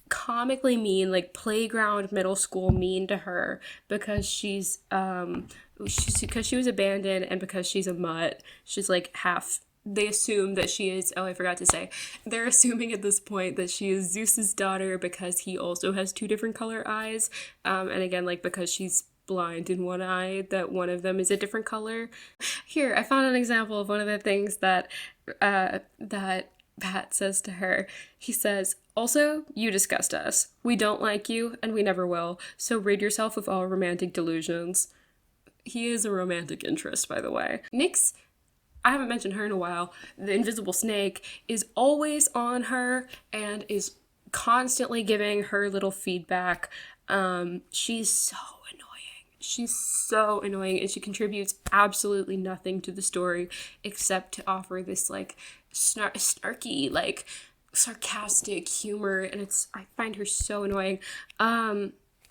comically mean, like playground middle school mean to her because she's because she was abandoned and because she's a mutt. She's like half. They assume that she is, I forgot to say, they're assuming at this point that she is Zeus's daughter because he also has two different color eyes. And again, like because she's blind in one eye, that one of them is a different color. Here, I found an example of one of the things that Pat says to her. He says, "Also, you disgust us. We don't like you, and we never will, so rid yourself of all romantic delusions." He is a romantic interest, by the way. Nyx, I haven't mentioned her in a while. The invisible snake is always on her and is constantly giving her little feedback. She's so annoying and she contributes absolutely nothing to the story except to offer this like snarky, like sarcastic humor, and I find her so annoying.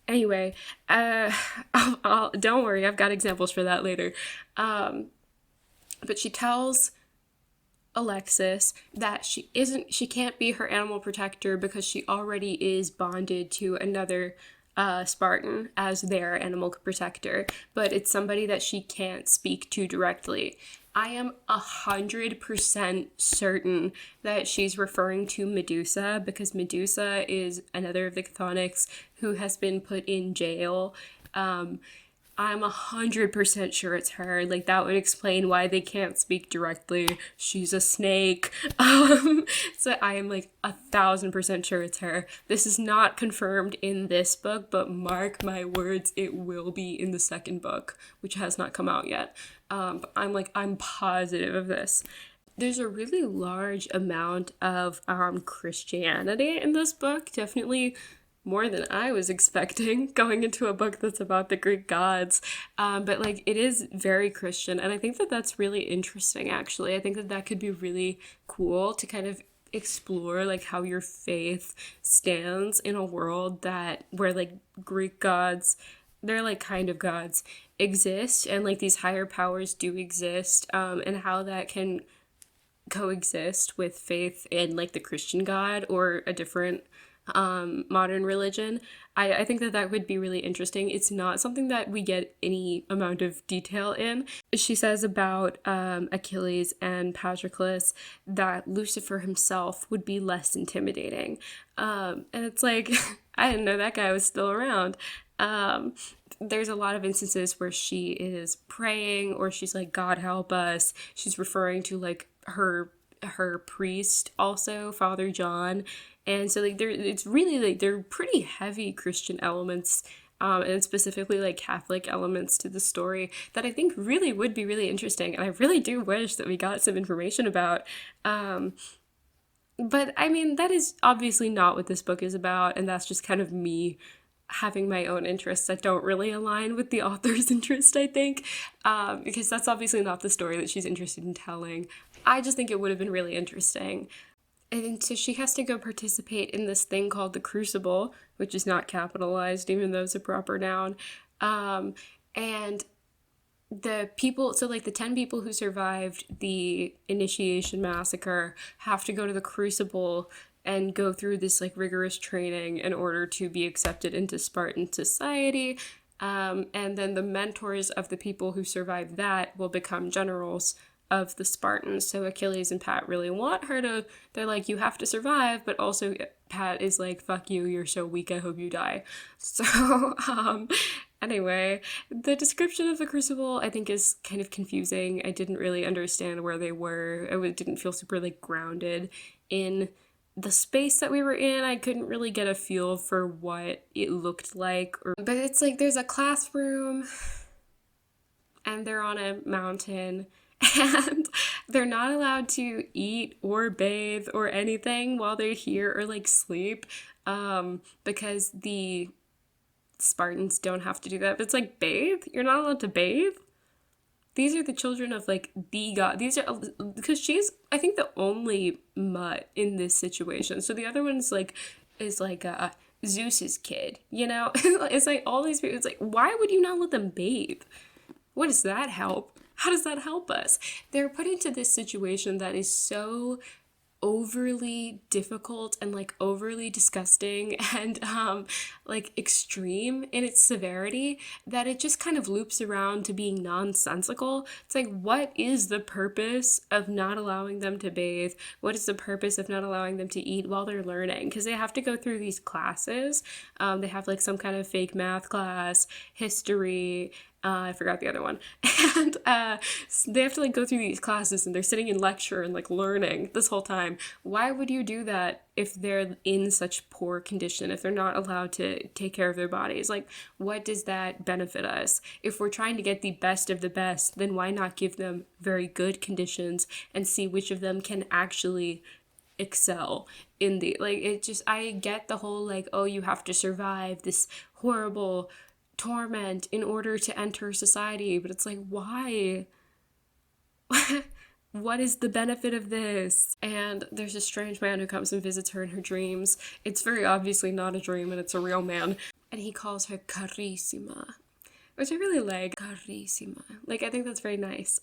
Anyway, don't worry, I've got examples for that later. But she tells Alexis that she can't be her animal protector because she already is bonded to another Spartan as their animal protector, but it's somebody that she can't speak to directly. I am 100% certain that she's referring to Medusa because Medusa is another of the Chthonics who has been put in jail. I'm 100% sure it's her. Like, that would explain why they can't speak directly. She's a snake. So I am like 1,000% sure it's her. This is not confirmed in this book, but mark my words, it will be in the second book, which has not come out yet. But I'm positive of this. There's a really large amount of Christianity in this book. Definitely more than I was expecting going into a book that's about the Greek gods. But like it is very Christian, and I think that that's really interesting, actually. I think that that could be really cool to kind of explore like how your faith stands in a world where like Greek gods, they're like kind of gods, exist, and like these higher powers do exist, and how that can coexist with faith in like the Christian God or a different modern religion. I think that would be really interesting. It's not something that we get any amount of detail in. She says about Achilles and Patroclus that Lucifer himself would be less intimidating. And it's like, I didn't know that guy was still around. There's a lot of instances where she is praying or she's like, God help us. She's referring to like her priest also, Father John. And so like it's really like they're pretty heavy Christian elements, and specifically like Catholic elements to the story that I think really would be really interesting. And I really do wish that we got some information about. But I mean, that is obviously not what this book is about, and that's just kind of me having my own interests that don't really align with the author's interest, I think, because that's obviously not the story that she's interested in telling. I just think it would have been really interesting. And so she has to go participate in this thing called the Crucible, which is not capitalized, even though it's a proper noun. And the people, so like the 10 people who survived the initiation massacre have to go to the Crucible and go through this like rigorous training in order to be accepted into Spartan society. And then the mentors of the people who survived that will become generals of the Spartans. So Achilles and Pat really want her to, they're like, you have to survive, but also Pat is like, fuck you, you're so weak, I hope you die. So, anyway, the description of the Crucible I think is kind of confusing. I didn't really understand where they were. I didn't feel super like grounded in the space that we were in. I couldn't really get a feel for what it looked like. But it's like there's a classroom and they're on a mountain and they're not allowed to eat or bathe or anything while they're here or like sleep, because the Spartans don't have to do that. But it's like, bathe? You're not allowed to bathe? These are the children of like the god. These are, because she's, I think, the only mutt in this situation. So the other one is like Zeus's kid, you know? It's like all these people, it's like, why would you not let them bathe? What does that help? How does that help us? They're put into this situation that is so overly difficult and like overly disgusting and like extreme in its severity that it just kind of loops around to being nonsensical. It's like, what is the purpose of not allowing them to bathe? What is the purpose of not allowing them to eat while they're learning? Because they have to go through these classes. They have like some kind of fake math class, history, I forgot the other one. And they have to like go through these classes and they're sitting in lecture and like learning this whole time. Why would you do that if they're in such poor condition, if they're not allowed to take care of their bodies? Like, what does that benefit us? If we're trying to get the best of the best, then why not give them very good conditions and see which of them can actually excel in the, like, it just, I get the whole like, oh, you have to survive this horrible torment in order to enter society, but it's like, why? What is the benefit of this? And there's a strange man who comes and visits her in her dreams. It's very obviously not a dream and it's a real man, and he calls her carissima, which I really like. Carissima, like, I think that's very nice.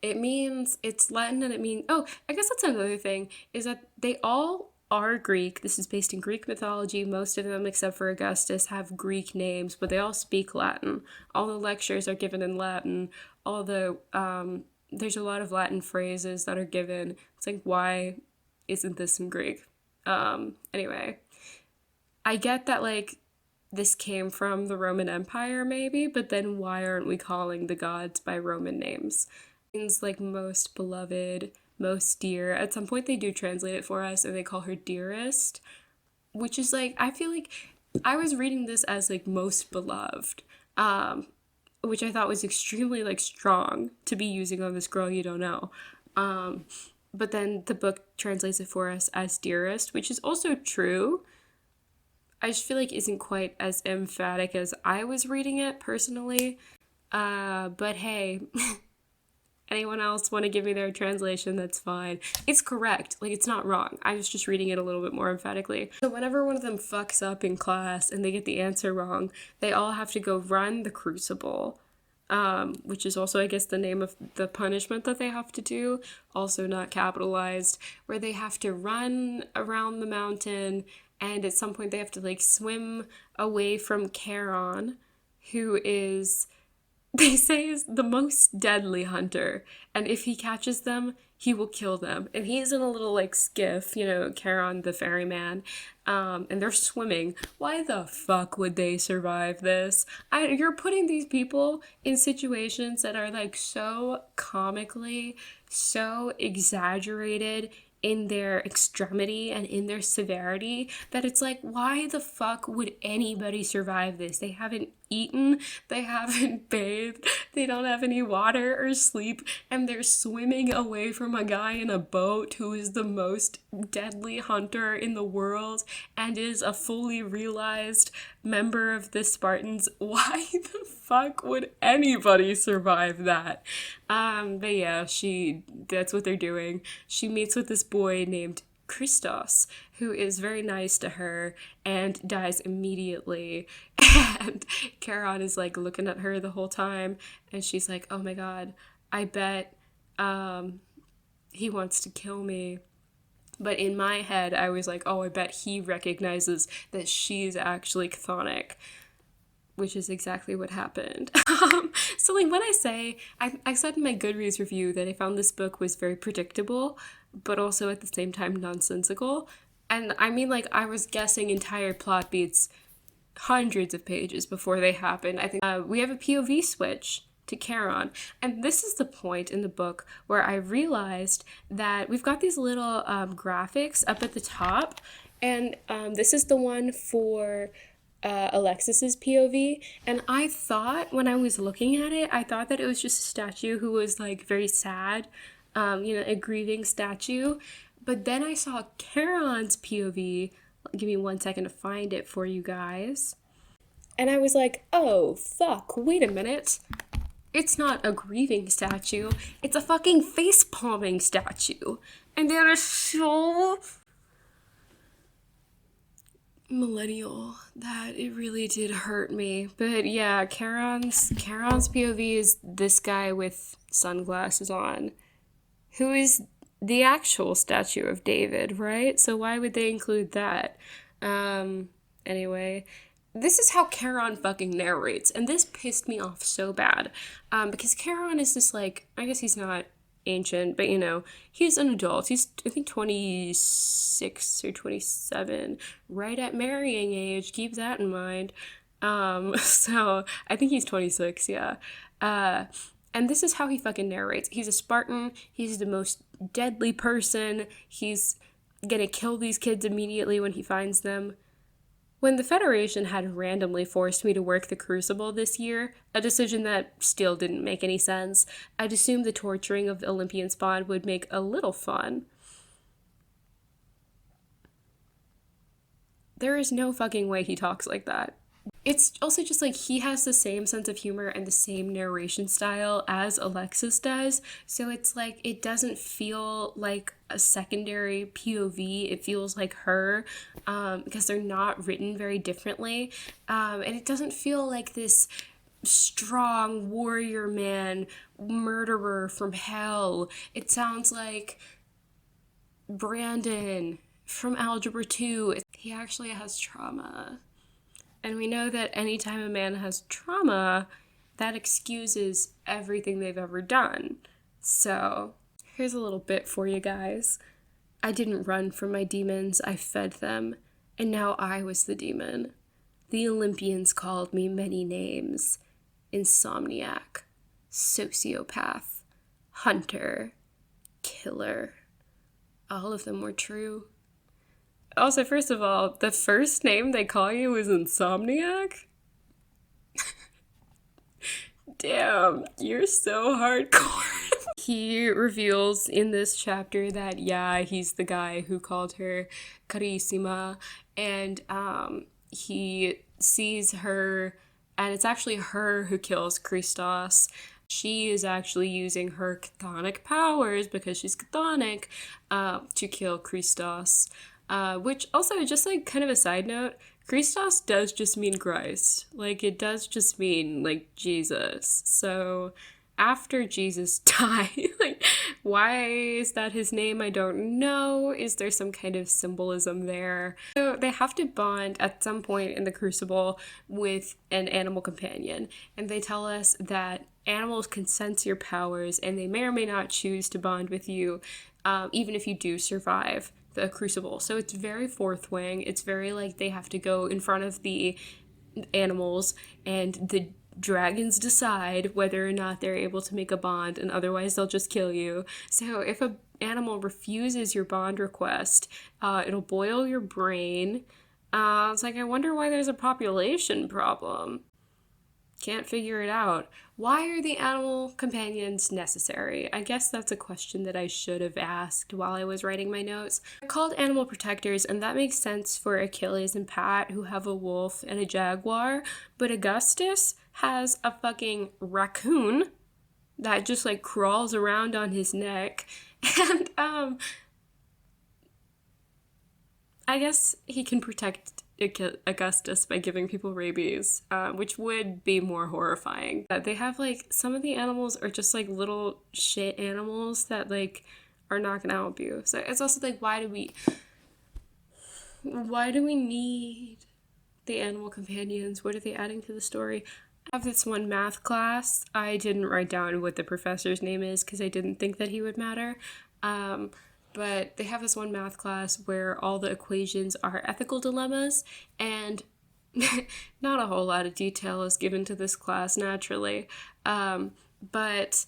It means, it's Latin, and it means, oh, I guess that's another thing, is that they all are Greek. This is based in Greek mythology. Most of them, except for Augustus, have Greek names, but they all speak Latin. All the lectures are given in Latin. All the, there's a lot of Latin phrases that are given. It's like, why isn't this in Greek? Anyway, I get that, like, this came from the Roman Empire, maybe, but then why aren't we calling the gods by Roman names? It means, like, most beloved, most dear. At some point they do translate it for us and they call her dearest, which is like, I feel like I was reading this as like most beloved, which I thought was extremely like strong to be using on this girl you don't know. But then the book translates it for us as dearest, which is also true. I just feel like isn't quite as emphatic as I was reading it personally. But hey, anyone else want to give me their translation, that's fine. It's correct. Like, it's not wrong. I was just reading it a little bit more emphatically. So whenever one of them fucks up in class and they get the answer wrong, they all have to go run the Crucible, which is also, I guess, the name of the punishment that they have to do, also not capitalized, where they have to run around the mountain, and at some point they have to, like, swim away from Charon, who is, they say, is the most deadly hunter, and if he catches them, he will kill them. And he's in a little, like, skiff, you know, Charon the ferryman, and they're swimming. Why the fuck would they survive this? You're putting these people in situations that are, like, so comically, so exaggerated in their extremity and in their severity that it's like, why the fuck would anybody survive this? They haven't eaten, they haven't bathed, they don't have any water or sleep, and they're swimming away from a guy in a boat who is the most deadly hunter in the world and is a fully realized member of the Spartans. Why the fuck would anybody survive that? But yeah, that's what they're doing. She meets with this boy named Christos, who is very nice to her and dies immediately. And Charon is like looking at her the whole time, and she's like, oh my god, I bet he wants to kill me. But in my head, I was like, oh, I bet he recognizes that she's actually chthonic, which is exactly what happened. So like when I say, I said in my Goodreads review that I found this book was very predictable, but also at the same time nonsensical. And I mean, like, I was guessing entire plot beats hundreds of pages before they happened. I think we have a POV switch to Charon. And this is the point in the book where I realized that we've got these little graphics up at the top. And this is the one for Alexis's POV, and I thought when I was looking at it, I thought that it was just a statue who was like very sad, a grieving statue. But then I saw Charon's POV. Give me 1 second to find it for you guys. And I was like, oh fuck, wait a minute. It's not a grieving statue, it's a fucking face palming statue. And they are so millennial that it really did hurt me. But yeah, Charon's POV is this guy with sunglasses on, who is the actual statue of David, right? So why would they include that? Anyway, this is how Charon fucking narrates, and this pissed me off so bad, because Charon is this, like, I guess he's not ancient, but he's an adult. He's, I think, 26 or 27, right at marrying age. Keep that in mind. So I think he's 26, yeah. And this is how he fucking narrates. He's a Spartan. He's the most deadly person. He's gonna kill these kids immediately when he finds them. When the Federation had randomly forced me to work the Crucible this year, a decision that still didn't make any sense, I'd assumed the torturing of the Olympian spawn would make a little fun. There is no fucking way he talks like that. It's also just like he has the same sense of humor and the same narration style as Alexis does, so it's like it doesn't feel like a secondary POV. It feels like her, because they're not written very differently, and it doesn't feel like this strong warrior man, murderer from hell. It sounds like Brandon from Algebra 2. He actually has trauma. And we know that anytime a man has trauma, that excuses everything they've ever done. So, here's a little bit for you guys. I didn't run from my demons, I fed them, and now I was the demon. The Olympians called me many names. Insomniac, sociopath, hunter, killer. All of them were true. Also, first of all, the first name they call you is Insomniac? Damn, you're so hardcore. He reveals in this chapter that, yeah, he's the guy who called her Carissima, and he sees her, and it's actually her who kills Christos. She is actually using her chthonic powers, because she's chthonic, to kill Christos. Which also, just like kind of a side note, Christos does just mean Christ. Like, it does just mean, like, Jesus. So, after Jesus died, like, why is that his name? I don't know. Is there some kind of symbolism there? So, they have to bond at some point in the Crucible with an animal companion. And they tell us that animals can sense your powers, and they may or may not choose to bond with you, even if you do survive the Crucible. So it's very fourth wing. It's very like they have to go in front of the animals, and the dragons decide whether or not they're able to make a bond, and otherwise they'll just kill you. So if an animal refuses your bond request, it'll boil your brain. It's like, I wonder why there's a population problem. Can't figure it out. Why are the animal companions necessary? I guess that's a question that I should have asked while I was writing my notes. They're called animal protectors, and that makes sense for Achilles and Pat, who have a wolf and a jaguar, but Augustus has a fucking raccoon that just like crawls around on his neck, and I guess he can protect Augustus by giving people rabies, which would be more horrifying. They have like, some of the animals are just like little shit animals that like are not gonna help you. So it's also like, why do we need the animal companions? What are they adding to the story? I have this one math class. I didn't write down what the professor's name is because I didn't think that he would matter. But they have this one math class where all the equations are ethical dilemmas, and not a whole lot of detail is given to this class, naturally. But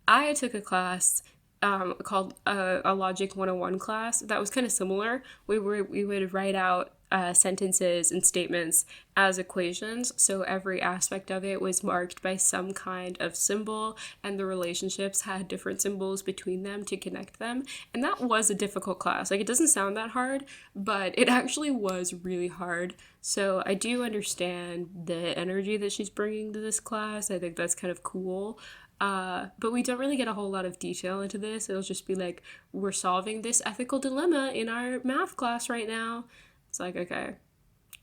I took a class called a Logic 101 class that was kind of similar. We would write out sentences and statements as equations, so every aspect of it was marked by some kind of symbol, and the relationships had different symbols between them to connect them. And that was a difficult class. Like, it doesn't sound that hard, but it actually was really hard. So I do understand the energy that she's bringing to this class. I think that's kind of cool. But we don't really get a whole lot of detail into this. It'll just be like, we're solving this ethical dilemma in our math class right now. It's like, okay,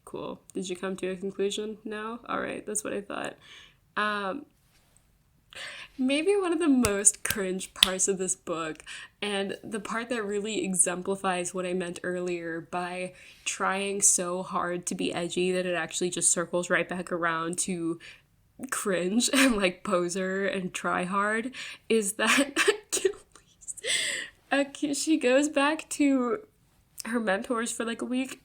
cool. Did you come to a conclusion? No? All right, that's what I thought. Maybe one of the most cringe parts of this book, and the part that really exemplifies what I meant earlier by trying so hard to be edgy that it actually just circles right back around to cringe and like poser and try hard, is that Achilles, she goes back to her mentors for like a week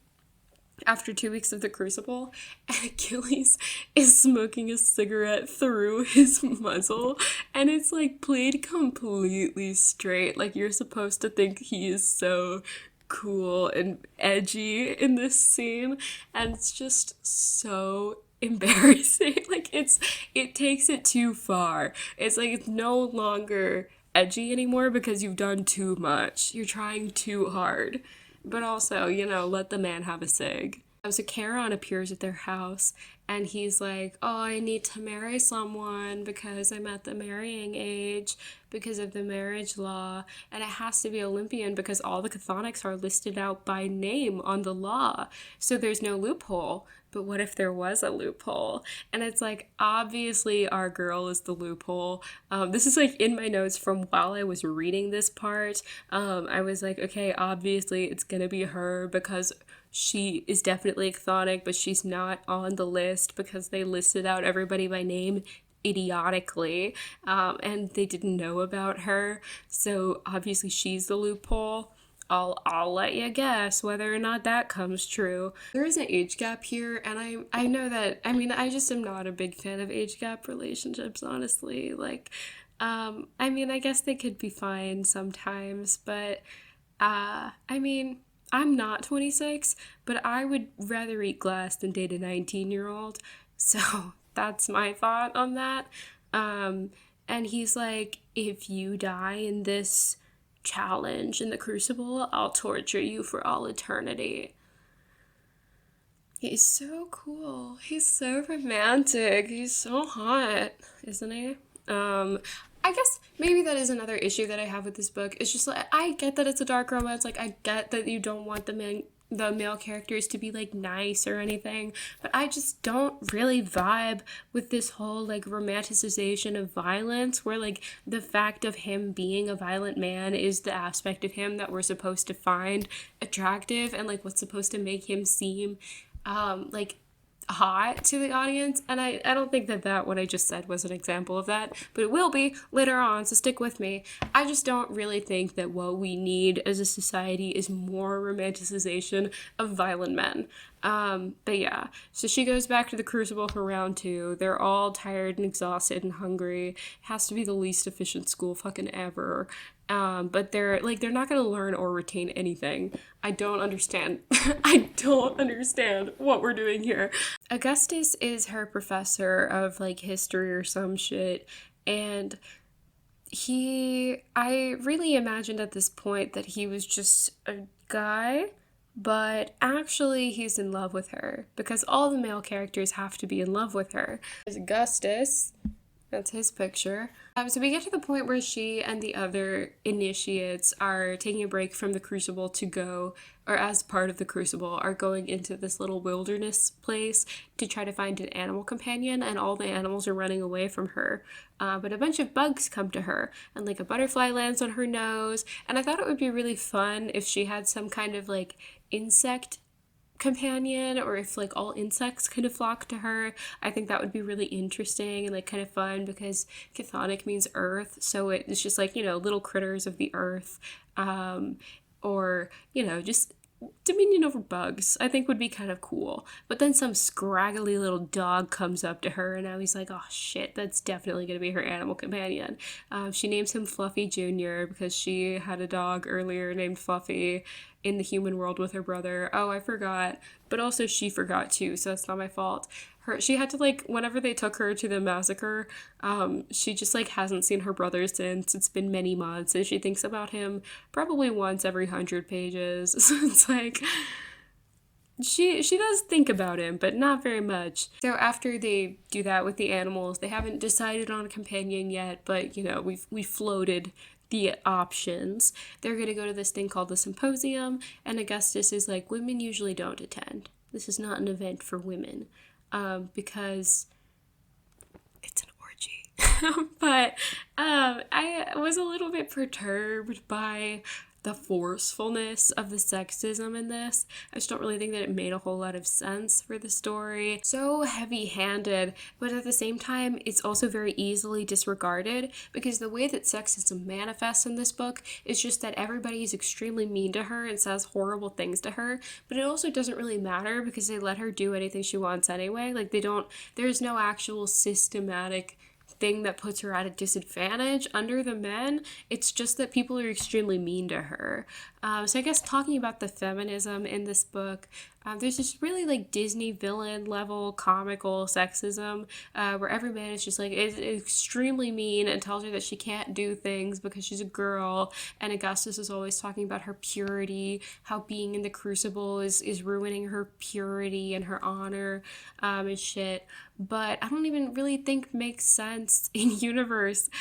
after 2 weeks of the Crucible, and Achilles is smoking a cigarette through his muzzle, and it's like played completely straight. Like, you're supposed to think he is so cool and edgy in this scene, and it's just so embarrassing. Like, it takes it too far. It's like, it's no longer edgy anymore because you've done too much. You're trying too hard. But also, let the man have a cig. So Charon appears at their house, and he's like, oh, I need to marry someone because I'm at the marrying age because of the marriage law, and it has to be Olympian because all the chthonics are listed out by name on the law, so there's no loophole. But what if there was a loophole? And it's like, obviously our girl is the loophole. This is like in my notes from while I was reading this part. I was like, okay, obviously it's gonna be her because she is definitely a chthonic, but she's not on the list because they listed out everybody by name idiotically, and they didn't know about her. So obviously she's the loophole. I'll let you guess whether or not that comes true. There is an age gap here, and I know that, I just am not a big fan of age gap relationships, honestly. Like, I guess they could be fine sometimes, but, I'm not 26, but I would rather eat glass than date a 19-year-old, so that's my thought on that. And he's like, if you die in this challenge in the Crucible, I'll torture you for all eternity. He's so cool. He's so romantic. He's so hot, isn't he? I guess maybe that is another issue that I have with this book. It's just like, I get that it's a dark romance. Like, I get that you don't want the male characters to be like nice or anything, but I just don't really vibe with this whole like romanticization of violence, where like the fact of him being a violent man is the aspect of him that we're supposed to find attractive, and like what's supposed to make him seem like hot to the audience. And I don't think that what I just said was an example of that, but it will be later on, so stick with me. I just don't really think that what we need as a society is more romanticization of violent men. But yeah, so she goes back to the Crucible for round two. They're all tired and exhausted and hungry. It has to be the least efficient school fucking ever. But they're not gonna learn or retain anything. I don't understand. I don't understand what we're doing here. Augustus is her professor of like history or some shit, and I really imagined at this point that he was just a guy, but actually he's in love with her because all the male characters have to be in love with her. There's Augustus. That's his picture. So we get to the point where she and the other initiates are taking a break from the Crucible to go, or as part of the Crucible, are going into this little wilderness place to try to find an animal companion, and all the animals are running away from her. But a bunch of bugs come to her, and like a butterfly lands on her nose, and I thought it would be really fun if she had some kind of like insect companion, or if like all insects kind of flock to her. I think that would be really interesting and like kind of fun because chthonic means earth, so it's just like, you know, little critters of the earth, or, you know, just dominion over bugs, I think would be kind of cool. But then some scraggly little dog comes up to her, and now he's like, oh shit, that's definitely going to be her animal companion. She names him Fluffy Jr. because she had a dog earlier named Fluffy in the human world with her brother. Oh, I forgot. But also she forgot too, so that's not my fault. She had to, like, whenever they took her to the massacre, she just like hasn't seen her brother since. It's been many months, and she thinks about him probably once every 100 pages. So it's like she does think about him, but not very much. So after they do that with the animals, they haven't decided on a companion yet, but you know, we've floated the options. They're gonna go to this thing called the symposium, and Augustus is like, women usually don't attend. This is not an event for women. Because it's an orgy. But I was a little bit perturbed by the forcefulness of the sexism in this. I just don't really think that it made a whole lot of sense for the story. So heavy-handed, but at the same time, it's also very easily disregarded because the way that sexism manifests in this book is just that everybody is extremely mean to her and says horrible things to her, but it also doesn't really matter because they let her do anything she wants anyway. Like, there's no actual systematic thing that puts her at a disadvantage under the men. It's just that people are extremely mean to her. So I guess talking about the feminism in this book, there's this really like Disney villain level comical sexism, where every man is just like is extremely mean and tells her that she can't do things because she's a girl. And Augustus is always talking about her purity, how being in the Crucible is ruining her purity and her honor, and shit. But I don't even really think makes sense in universe.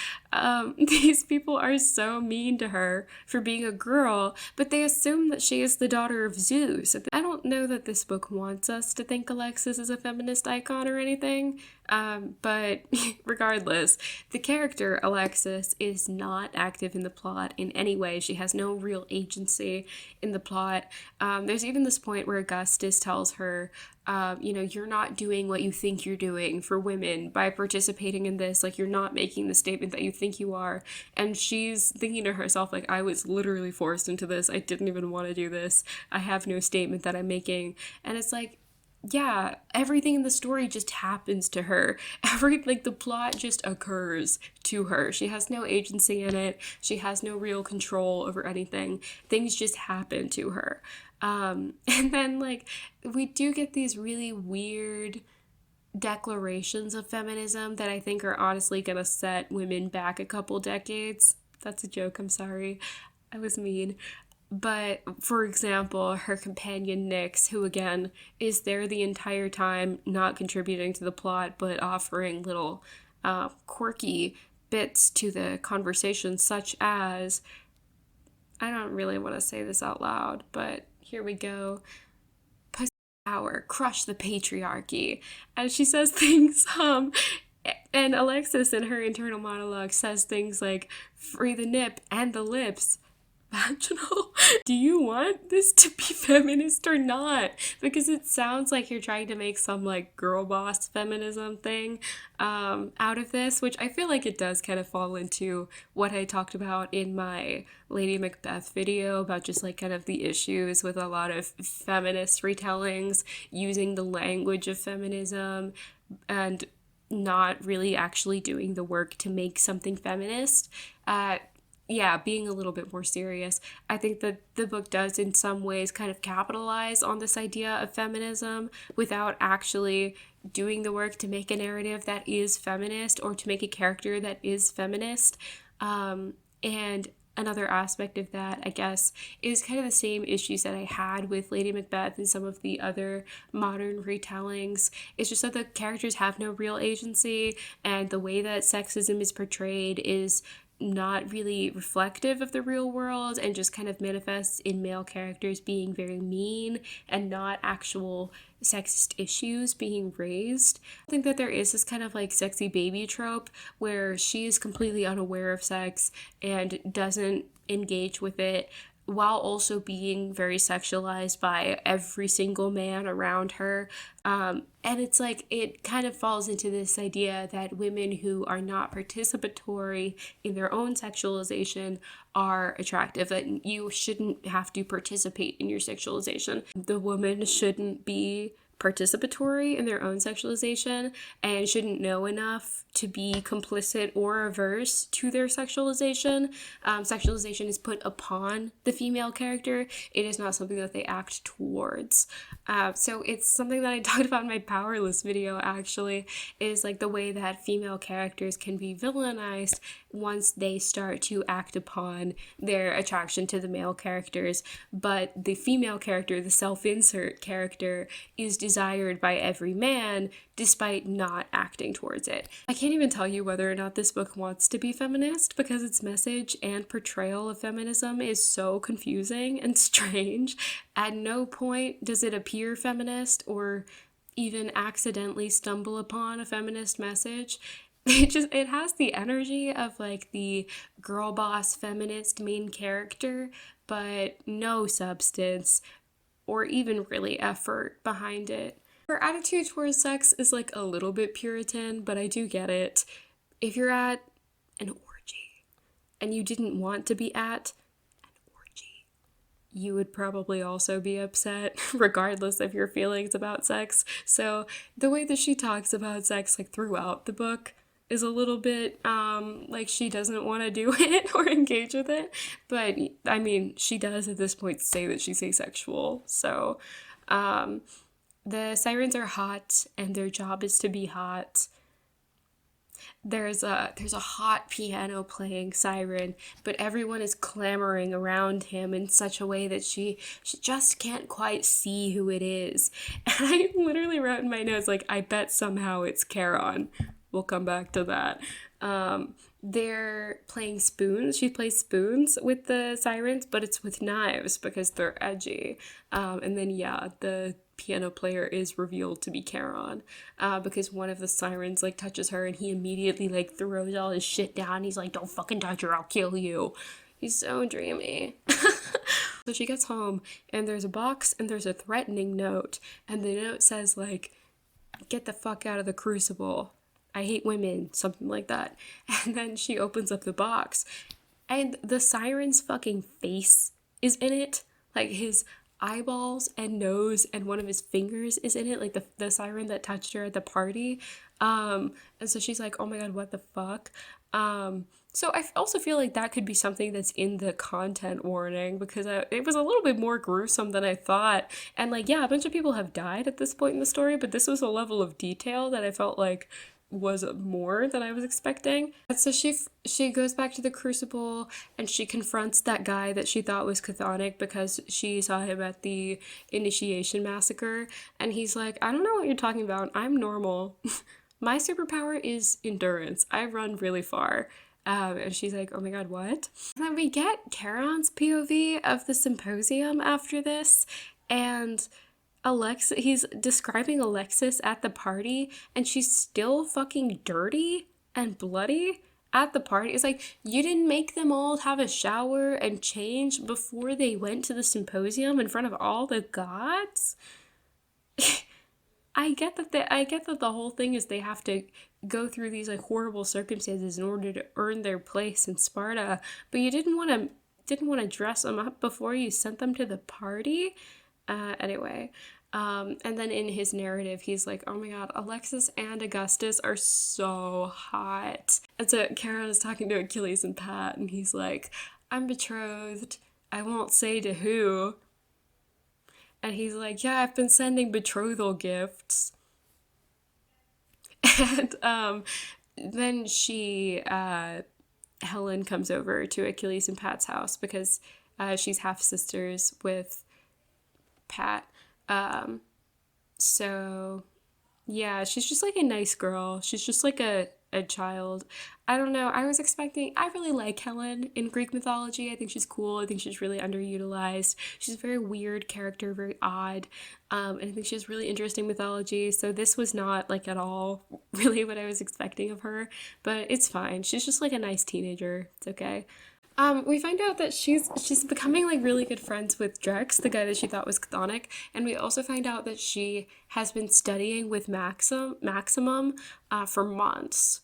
These people are so mean to her for being a girl, but they assume that she is the daughter of Zeus. I don't know that this book wants us to think Alexis is a feminist icon or anything, but regardless, the character Alexis is not active in the plot in any way. She has no real agency in the plot. There's even this point where Augustus tells her, you're not doing what you think you're doing for women by participating in this. Like, you're not making the statement that you think you are. And she's thinking to herself, like, I was literally forced into this. I didn't even want to do this. I have no statement that I'm making. And it's like, yeah, everything in the story just happens to her. The plot just occurs to her. She has no agency in it. She has no real control over anything. Things just happen to her. And then, like, we do get these really weird declarations of feminism that I think are honestly gonna set women back a couple decades. That's a joke, I'm sorry. I was mean. But, for example, her companion Nyx, who again is there the entire time, not contributing to the plot, but offering little quirky bits to the conversation, such as, I don't really want to say this out loud, but here we go. Pussy power, crush the patriarchy. And she says things, and Alexis in her internal monologue says things like, free the nip and the lips. vaginal. Do you want this to be feminist or not? Because it sounds like you're trying to make some like girl boss feminism thing out of this, which I feel like it does kind of fall into what I talked about in my Lady Macbeth video about just like kind of the issues with a lot of feminist retellings using the language of feminism and not really actually doing the work to make something feminist. Yeah, being a little bit more serious, I think that the book does in some ways kind of capitalize on this idea of feminism without actually doing the work to make a narrative that is feminist or to make a character that is feminist. And another aspect of that, I guess, is kind of the same issues that I had with Lady Macbeth and some of the other modern retellings. It's just that the characters have no real agency, and the way that sexism is portrayed is not really reflective of the real world and just kind of manifests in male characters being very mean and not actual sexist issues being raised. I think that there is this kind of like sexy baby trope where she is completely unaware of sex and doesn't engage with it while also being very sexualized by every single man around her. And it's like, it kind of falls into this idea that women who are not participatory in their own sexualization are attractive, that you shouldn't have to participate in your sexualization. The woman shouldn't be participatory in their own sexualization and shouldn't know enough to be complicit or averse to their sexualization. Sexualization is put upon the female character. It is not something that they act towards. So it's something that I talked about in my Powerless video, actually, is like the way that female characters can be villainized once they start to act upon their attraction to the male characters. But the female character, the self-insert character, is desired by every man despite not acting towards it. I can't even tell you whether or not this book wants to be feminist because its message and portrayal of feminism is so confusing and strange. At no point does it appear feminist or even accidentally stumble upon a feminist message. It has the energy of like the girl boss feminist main character, but no substance or even really effort behind it. Her attitude towards sex is like a little bit Puritan, but I do get it. If you're at an orgy and you didn't want to be at an orgy, you would probably also be upset regardless of your feelings about sex. So the way that she talks about sex like throughout the book is a little bit like she doesn't want to do it or engage with it. But I mean, she does at this point say that she's asexual. So the sirens are hot and their job is to be hot. There's a hot piano playing siren, but everyone is clamoring around him in such a way that she just can't quite see who it is. And I literally wrote in my notes, like, I bet somehow it's Charon. We'll come back to that. They're playing spoons. She plays spoons with the sirens, but it's with knives because they're edgy. And then, yeah, the piano player is revealed to be Charon because one of the sirens, like, touches her and he immediately, like, throws all his shit down. He's like, don't fucking touch her, I'll kill you. He's so dreamy. So she gets home and there's a box and there's a threatening note. And the note says, like, get the fuck out of the crucible. I hate women, something like that. And then she opens up the box and the siren's fucking face is in it. Like his eyeballs and nose and one of his fingers is in it, like the siren that touched her at the party. And so she's like, oh my god, what the fuck? So I also feel like that could be something that's in the content warning because it was a little bit more gruesome than I thought. And like, yeah, a bunch of people have died at this point in the story, but this was a level of detail that I felt like was more than I was expecting. And so she goes back to the crucible and she confronts that guy that she thought was chthonic because she saw him at the initiation massacre, and he's like, I don't know what you're talking about, I'm normal. My superpower is endurance, I run really far. And she's like, oh my god, what? And then we get Charon's POV of the symposium after this, and he's describing Alexis at the party, and she's still fucking dirty and bloody at the party. It's like, you didn't make them all have a shower and change before they went to the symposium in front of all the gods? I get that the whole thing is they have to go through these like horrible circumstances in order to earn their place in Sparta, but you didn't want to dress them up before you sent them to the party. Anyway, and then in his narrative, he's like, "Oh my God, Alexis and Augustus are so hot." And so Charon is talking to Achilles and Pat, and he's like, "I'm betrothed. I won't say to who." And he's like, "Yeah, I've been sending betrothal gifts." And then Helen comes over to Achilles and Pat's house because she's half sisters with Pat. So yeah, she's just like a nice girl. She's just like a child. I don't know. I really like Helen in Greek mythology. I think she's cool. I think she's really underutilized. She's a very weird character, very odd. And I think she has really interesting mythology. So this was not like at all really what I was expecting of her, but it's fine. She's just like a nice teenager. It's okay. We find out that she's becoming like really good friends with Drex, the guy that she thought was chthonic, and we also find out that she has been studying with Maximum for months.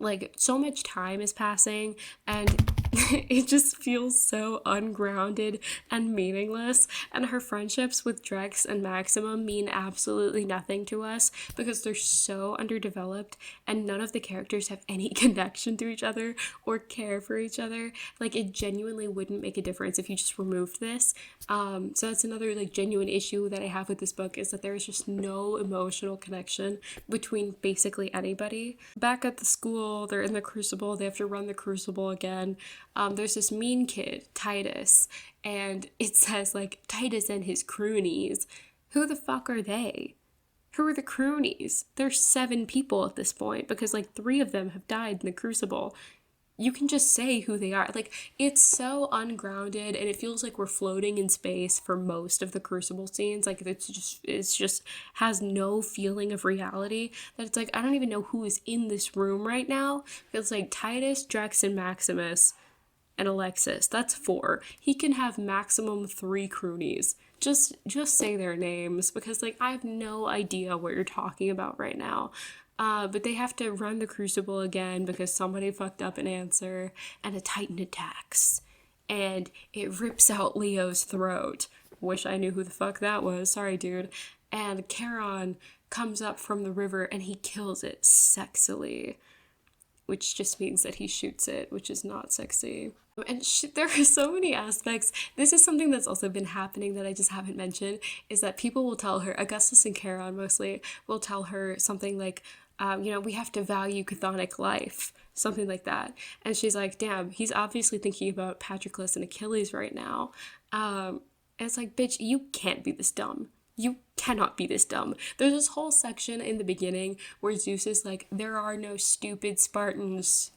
Like, so much time is passing, and it just feels so ungrounded and meaningless. And her friendships with Drex and Maximum mean absolutely nothing to us because they're so underdeveloped, and none of the characters have any connection to each other or care for each other. Like, it genuinely wouldn't make a difference if you just removed this. So that's another like genuine issue that I have with this book, is that there is just no emotional connection between basically anybody. Back at the school, they're in the crucible, they have to run the crucible again. There's this mean kid, Titus, and it says like Titus and his croonies. Who the fuck are they? Who are the croonies? There's 7 people at this point because like 3 of them have died in the crucible. You can just say who they are. Like, it's so ungrounded, and it feels like we're floating in space for most of the crucible scenes. Like, it's just has no feeling of reality, that it's like, I don't even know who is in this room right now. It's like Titus, Drex, and Maximus, and Alexis. That's 4. He can have maximum 3 croonies. Just say their names, because like I have no idea what you're talking about right now. But they have to run the crucible again because somebody fucked up an answer, and a titan attacks, and it rips out Leo's throat. Wish I knew who the fuck that was. Sorry, dude. And Charon comes up from the river and he kills it sexily, which just means that he shoots it, which is not sexy. And there are so many aspects. This is something that's also been happening that I just haven't mentioned, is that people will tell her, Augustus and Charon mostly, will tell her something like, we have to value chthonic life, something like that. And she's like, damn, he's obviously thinking about Patroclus and Achilles right now. And it's like, bitch, you can't be this dumb. You cannot be this dumb. There's this whole section in the beginning where Zeus is like, there are no stupid Spartans.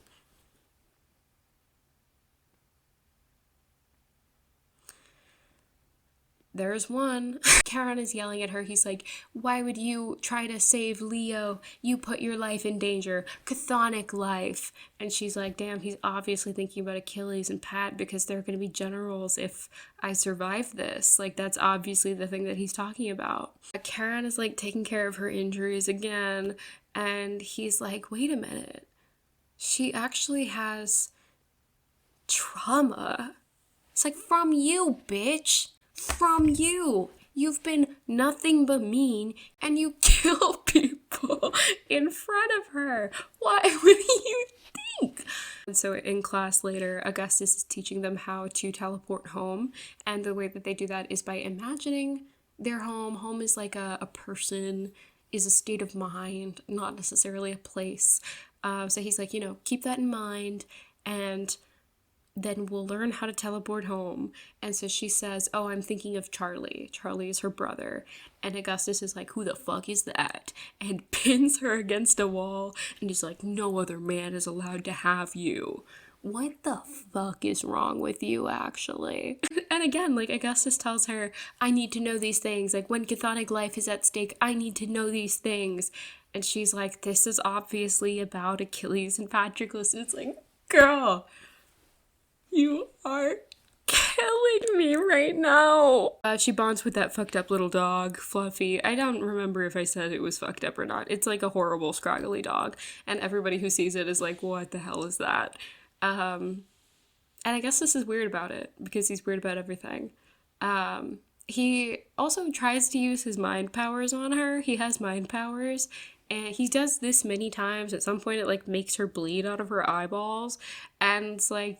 There's one. Charon is yelling at her. He's like, why would you try to save Leo? You put your life in danger. Chthonic life. And she's like, damn, he's obviously thinking about Achilles and Pat because they're going to be generals if I survive this. Like, that's obviously the thing that he's talking about. Charon is like taking care of her injuries again. And he's like, wait a minute. She actually has trauma. It's like, from you, bitch. From you. You've been nothing but mean, and you kill people in front of her. Why would you think? And so in class later, Augustus is teaching them how to teleport home, and the way that they do that is by imagining their home. Home is like a person, is a state of mind, not necessarily a place. So he's like, keep that in mind, and then we'll learn how to teleport home. And so she says, oh, I'm thinking of Charlie. Charlie is her brother. And Augustus is like, who the fuck is that? And pins her against a wall. And he's like, no other man is allowed to have you. What the fuck is wrong with you, actually? And again, like, Augustus tells her, I need to know these things. Like, when chthonic life is at stake, I need to know these things. And she's like, this is obviously about Achilles and Patroclus. And it's like, Girl, you are killing me right now. She bonds with that fucked up little dog, Fluffy. I don't remember if I said it was fucked up or not. It's like a horrible, scraggly dog, and everybody who sees it is like, what the hell is that? And I guess this is weird about it, because he's weird about everything. He also tries to use his mind powers on her. He has mind powers, and he does this many times. At some point, it, like, makes her bleed out of her eyeballs, and it's like,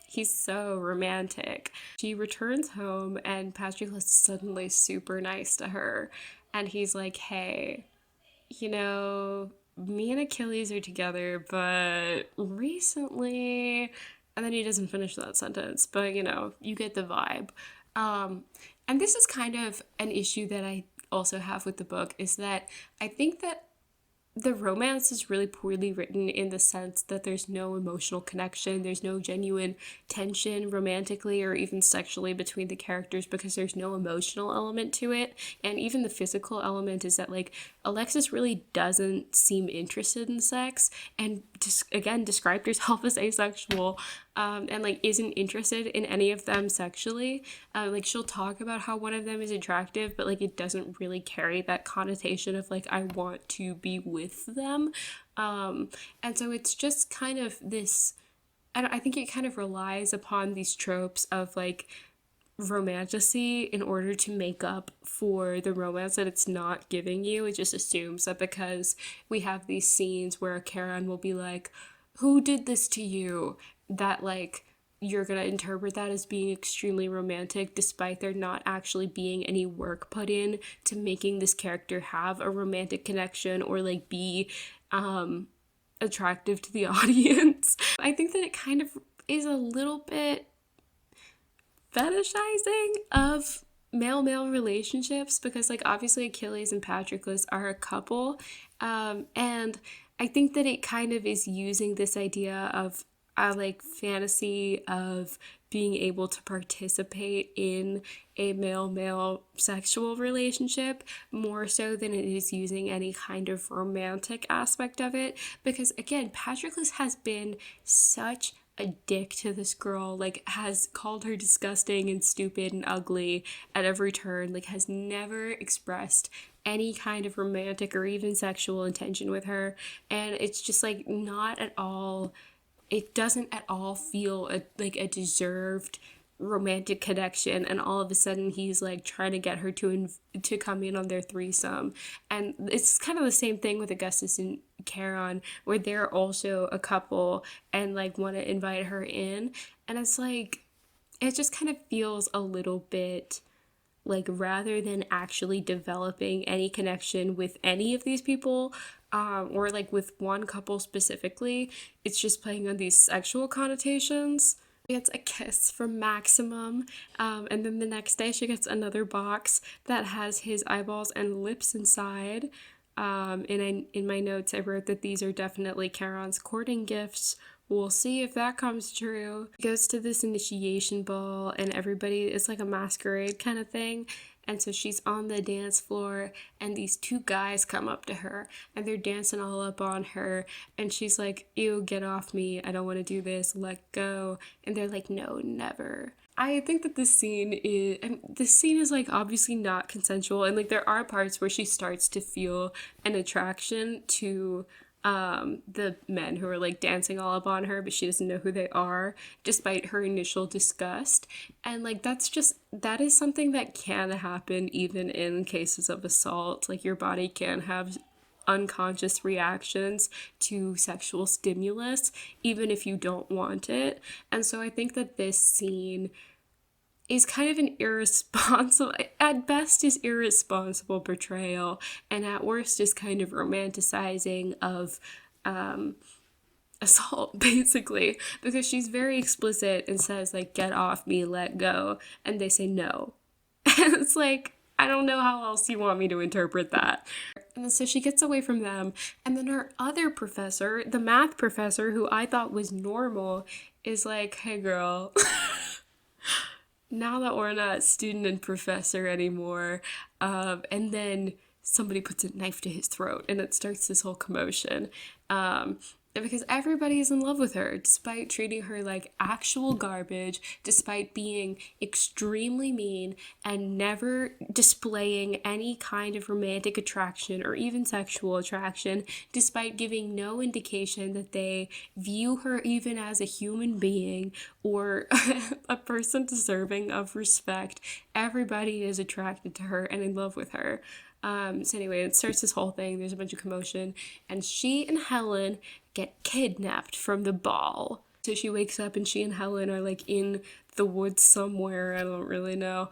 he's so romantic. She returns home, and Patroclus is suddenly super nice to her, and he's like, hey, you know, me and Achilles are together, but recently, and then he doesn't finish that sentence, but you know, you get the vibe. And this is kind of an issue that I also have with the book, is that I think that the romance is really poorly written, in the sense that there's no emotional connection, there's no genuine tension romantically or even sexually between the characters, because there's no emotional element to it. And even the physical element is that, like, Alexis really doesn't seem interested in sex, and again described herself as asexual, and like isn't interested in any of them sexually. Like, she'll talk about how one of them is attractive, but like it doesn't really carry that connotation of like, I want to be with them. And so it's just kind of this, I think it kind of relies upon these tropes of like romantasy in order to make up for the romance that it's not giving you. It just assumes that because we have these scenes where Charon will be like, who did this to you, that like you're gonna interpret that as being extremely romantic, despite there not actually being any work put in to making this character have a romantic connection or like be attractive to the audience. I think that it kind of is a little bit fetishizing of male-male relationships, because like obviously Achilles and Patroclus are a couple, and I think that it kind of is using this idea of like fantasy of being able to participate in a male-male sexual relationship more so than it is using any kind of romantic aspect of it, because again, Patroclus has been such a dick to this girl, like has called her disgusting and stupid and ugly at every turn, like has never expressed any kind of romantic or even sexual intention with her, and it's just like not at all, it doesn't at all feel like a deserved romantic connection, and all of a sudden he's like trying to get her to come in on their threesome. And it's kind of the same thing with Augustus and Charon, where they're also a couple and like want to invite her in, and it's like it just kind of feels a little bit like, rather than actually developing any connection with any of these people, or like with one couple specifically, it's just playing on these sexual connotations. She gets a kiss from Maximum, and then the next day she gets another box that has his eyeballs and lips inside. In my notes I wrote that these are definitely Charon's courting gifts. We'll see if that comes true. She goes to this initiation ball, and everybody, it's like a masquerade kind of thing. And so she's on the dance floor, and these two guys come up to her, and they're dancing all up on her. And she's like, ew, get off me. I don't want to do this. Let go. And they're like, no, never. I think that this scene is like obviously not consensual. And like there are parts where she starts to feel an attraction to the men who are like dancing all up on her, but she doesn't know who they are, despite her initial disgust. And like that is something that can happen even in cases of assault. Like your body can have unconscious reactions to sexual stimulus even if you don't want it. And so I think that this scene is kind of an irresponsible, at best is irresponsible portrayal, and at worst is kind of romanticizing of assault, basically, because she's very explicit and says like, get off me, let go, and they say no. And it's like, I don't know how else you want me to interpret that. And so she gets away from them, and then her other professor, the math professor, who I thought was normal, is like, hey girl, now that we're not student and professor anymore, and then somebody puts a knife to his throat, and it starts this whole commotion. because everybody is in love with her, despite treating her like actual garbage, despite being extremely mean and never displaying any kind of romantic attraction or even sexual attraction, despite giving no indication that they view her even as a human being or a person deserving of respect. Everybody is attracted to her and in love with her. So anyway, it starts this whole thing. There's a bunch of commotion, and she and Helen get kidnapped from the ball. So she wakes up and she and Helen are like in the woods somewhere, I don't really know.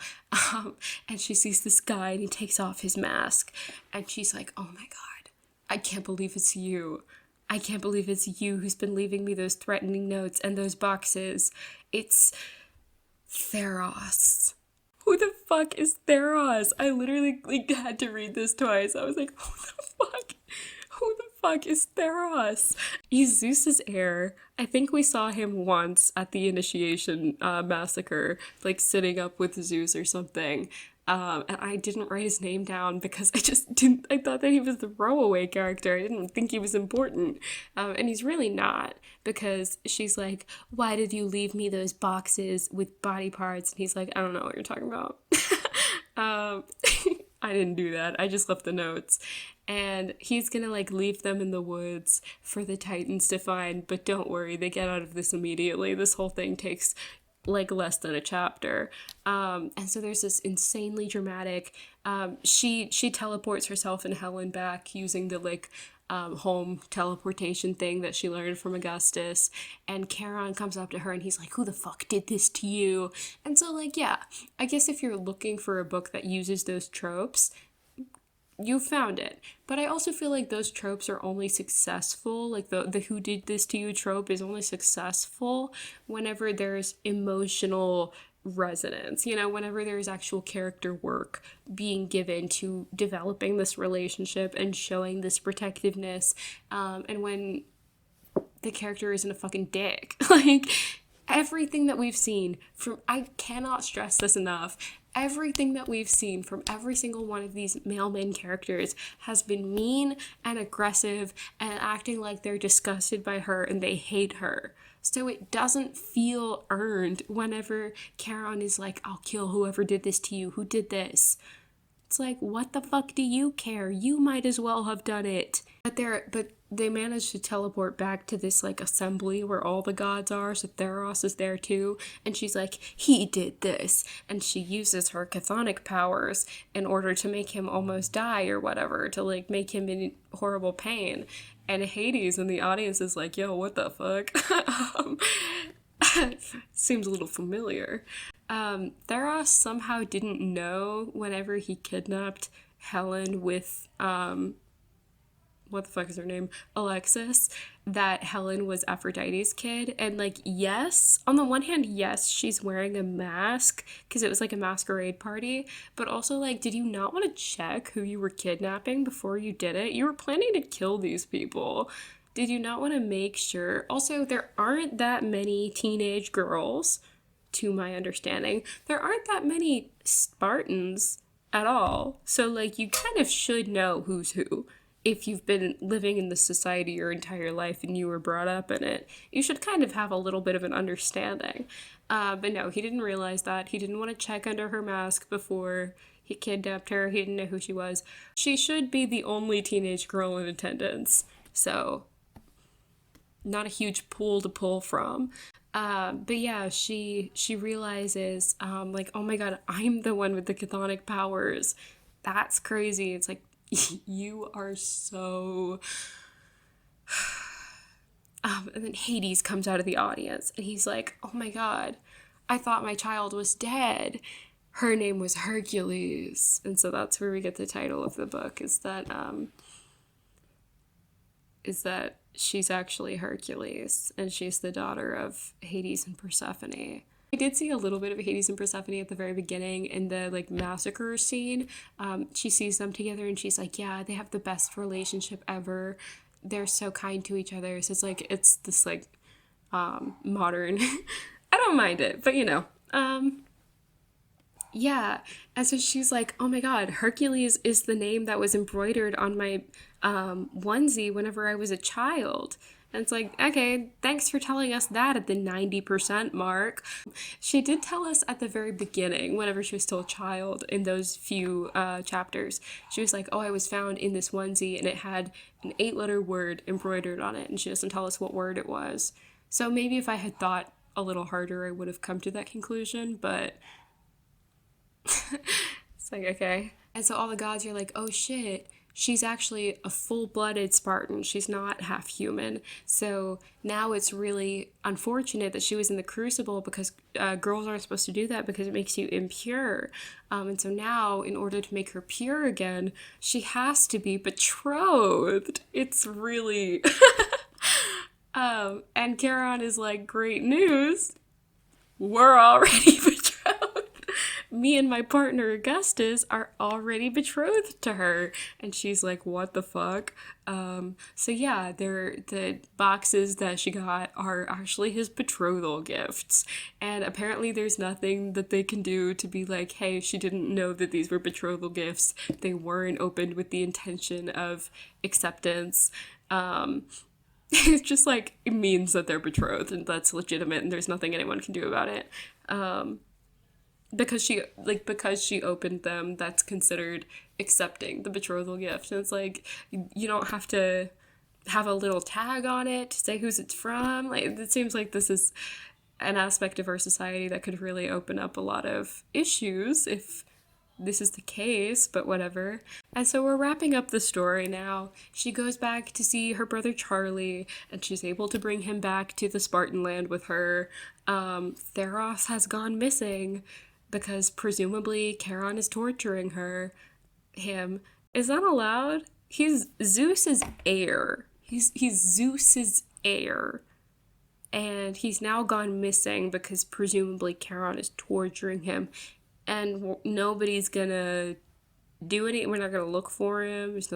And she sees this guy and he takes off his mask, and she's like, oh my god, I can't believe it's you. I can't believe it's you who's been leaving me those threatening notes and those boxes. It's Theros. Who the fuck is Theros? I literally had to read this twice. I was like, who the fuck? Who the fuck is Theros? He's Zeus's heir. I think we saw him once at the initiation massacre, like sitting up with Zeus or something. And I didn't write his name down because I thought that he was the throwaway character. I didn't think he was important. And he's really not, because she's like, why did you leave me those boxes with body parts? And he's like, I don't know what you're talking about. I didn't do that. I just left the notes. And he's gonna like leave them in the woods for the Titans to find, but don't worry, they get out of this immediately. This whole thing takes like less than a chapter. And so there's this insanely dramatic, she teleports herself and Helen back using the like home teleportation thing that she learned from Augustus, and Charon comes up to her and he's like, who the fuck did this to you? And so like, yeah, I guess if you're looking for a book that uses those tropes, you found it. But I also feel like those tropes are only successful, like the who did this to you trope is only successful whenever there's emotional resonance, you know, whenever there's actual character work being given to developing this relationship and showing this protectiveness, and when the character isn't a fucking dick. Like, everything that we've seen from, I cannot stress this enough, everything that we've seen from every single one of these male main characters has been mean and aggressive and acting like they're disgusted by her and they hate her. So it doesn't feel earned whenever Charon is like, I'll kill whoever did this to you. Who did this? It's like, what the fuck do you care? You might as well have done it. But they managed to teleport back to this like assembly where all the gods are, so Theros is there too, and she's like, he did this, and she uses her chthonic powers in order to make him almost die or whatever, to like make him in horrible pain. And Hades in the audience is like, yo, what the fuck? Seems a little familiar. Theros somehow didn't know whenever he kidnapped Helen with what the fuck is her name? Alexis, that Helen was Aphrodite's kid. And like, yes, on the one hand, yes, she's wearing a mask because it was like a masquerade party, but also like, did you not want to check who you were kidnapping before you did it? You were planning to kill these people. Did you not want to make sure? Also, there aren't that many teenage girls, to my understanding. There aren't that many Spartans at all. So like, you kind of should know who's who. If you've been living in this society your entire life and you were brought up in it, you should kind of have a little bit of an understanding. But no, he didn't realize that. He didn't want to check under her mask before he kidnapped her. He didn't know who she was. She should be the only teenage girl in attendance, so not a huge pool to pull from. But yeah, she realizes, like, oh my god, I'm the one with the chthonic powers. That's crazy. It's like, you are so... and then Hades comes out of the audience and he's like, oh my god, I thought my child was dead. Her name was Hercules. And so that's where we get the title of the book, is that she's actually Hercules and she's the daughter of Hades and Persephone. I did see a little bit of Hades and Persephone at the very beginning in the like massacre scene. She sees them together and she's like, yeah, they have the best relationship ever. They're so kind to each other. So it's like, it's this like modern, I don't mind it, but you know, yeah. And so she's like, oh my god, Hercules is the name that was embroidered on my onesie whenever I was a child. And it's like, okay, thanks for telling us that at the 90% mark. She did tell us at the very beginning, whenever she was still a child, in those few chapters, she was like, oh, I was found in this onesie and it had an 8-letter word embroidered on it, and she doesn't tell us what word it was. So maybe if I had thought a little harder, I would have come to that conclusion, but it's like, okay. And so all the gods are like, oh shit, she's actually a full-blooded Spartan. She's not half human. So now it's really unfortunate that she was in the crucible, because girls aren't supposed to do that because it makes you impure. And so now, in order to make her pure again, she has to be betrothed. It's really... and Charon is like, great news. We're already betrothed. Me and my partner Augustus are already betrothed to her. And she's like, what the fuck? So yeah, the boxes that she got are actually his betrothal gifts. And apparently there's nothing that they can do to be like, hey, she didn't know that these were betrothal gifts. They weren't opened with the intention of acceptance. It's just like, it means that they're betrothed and that's legitimate and there's nothing anyone can do about it. Because she opened them, that's considered accepting the betrothal gift. And it's like, you don't have to have a little tag on it to say whose it's from. Like, it seems like this is an aspect of our society that could really open up a lot of issues if this is the case, but whatever. And so we're wrapping up the story now. She goes back to see her brother Charlie, and she's able to bring him back to the Spartan land with her. Theros has gone missing because presumably Charon is torturing him. Is that allowed? He's Zeus's heir. He's Zeus's heir. And he's now gone missing because presumably Charon is torturing him. And nobody's gonna do anything. We're not gonna look for him. There's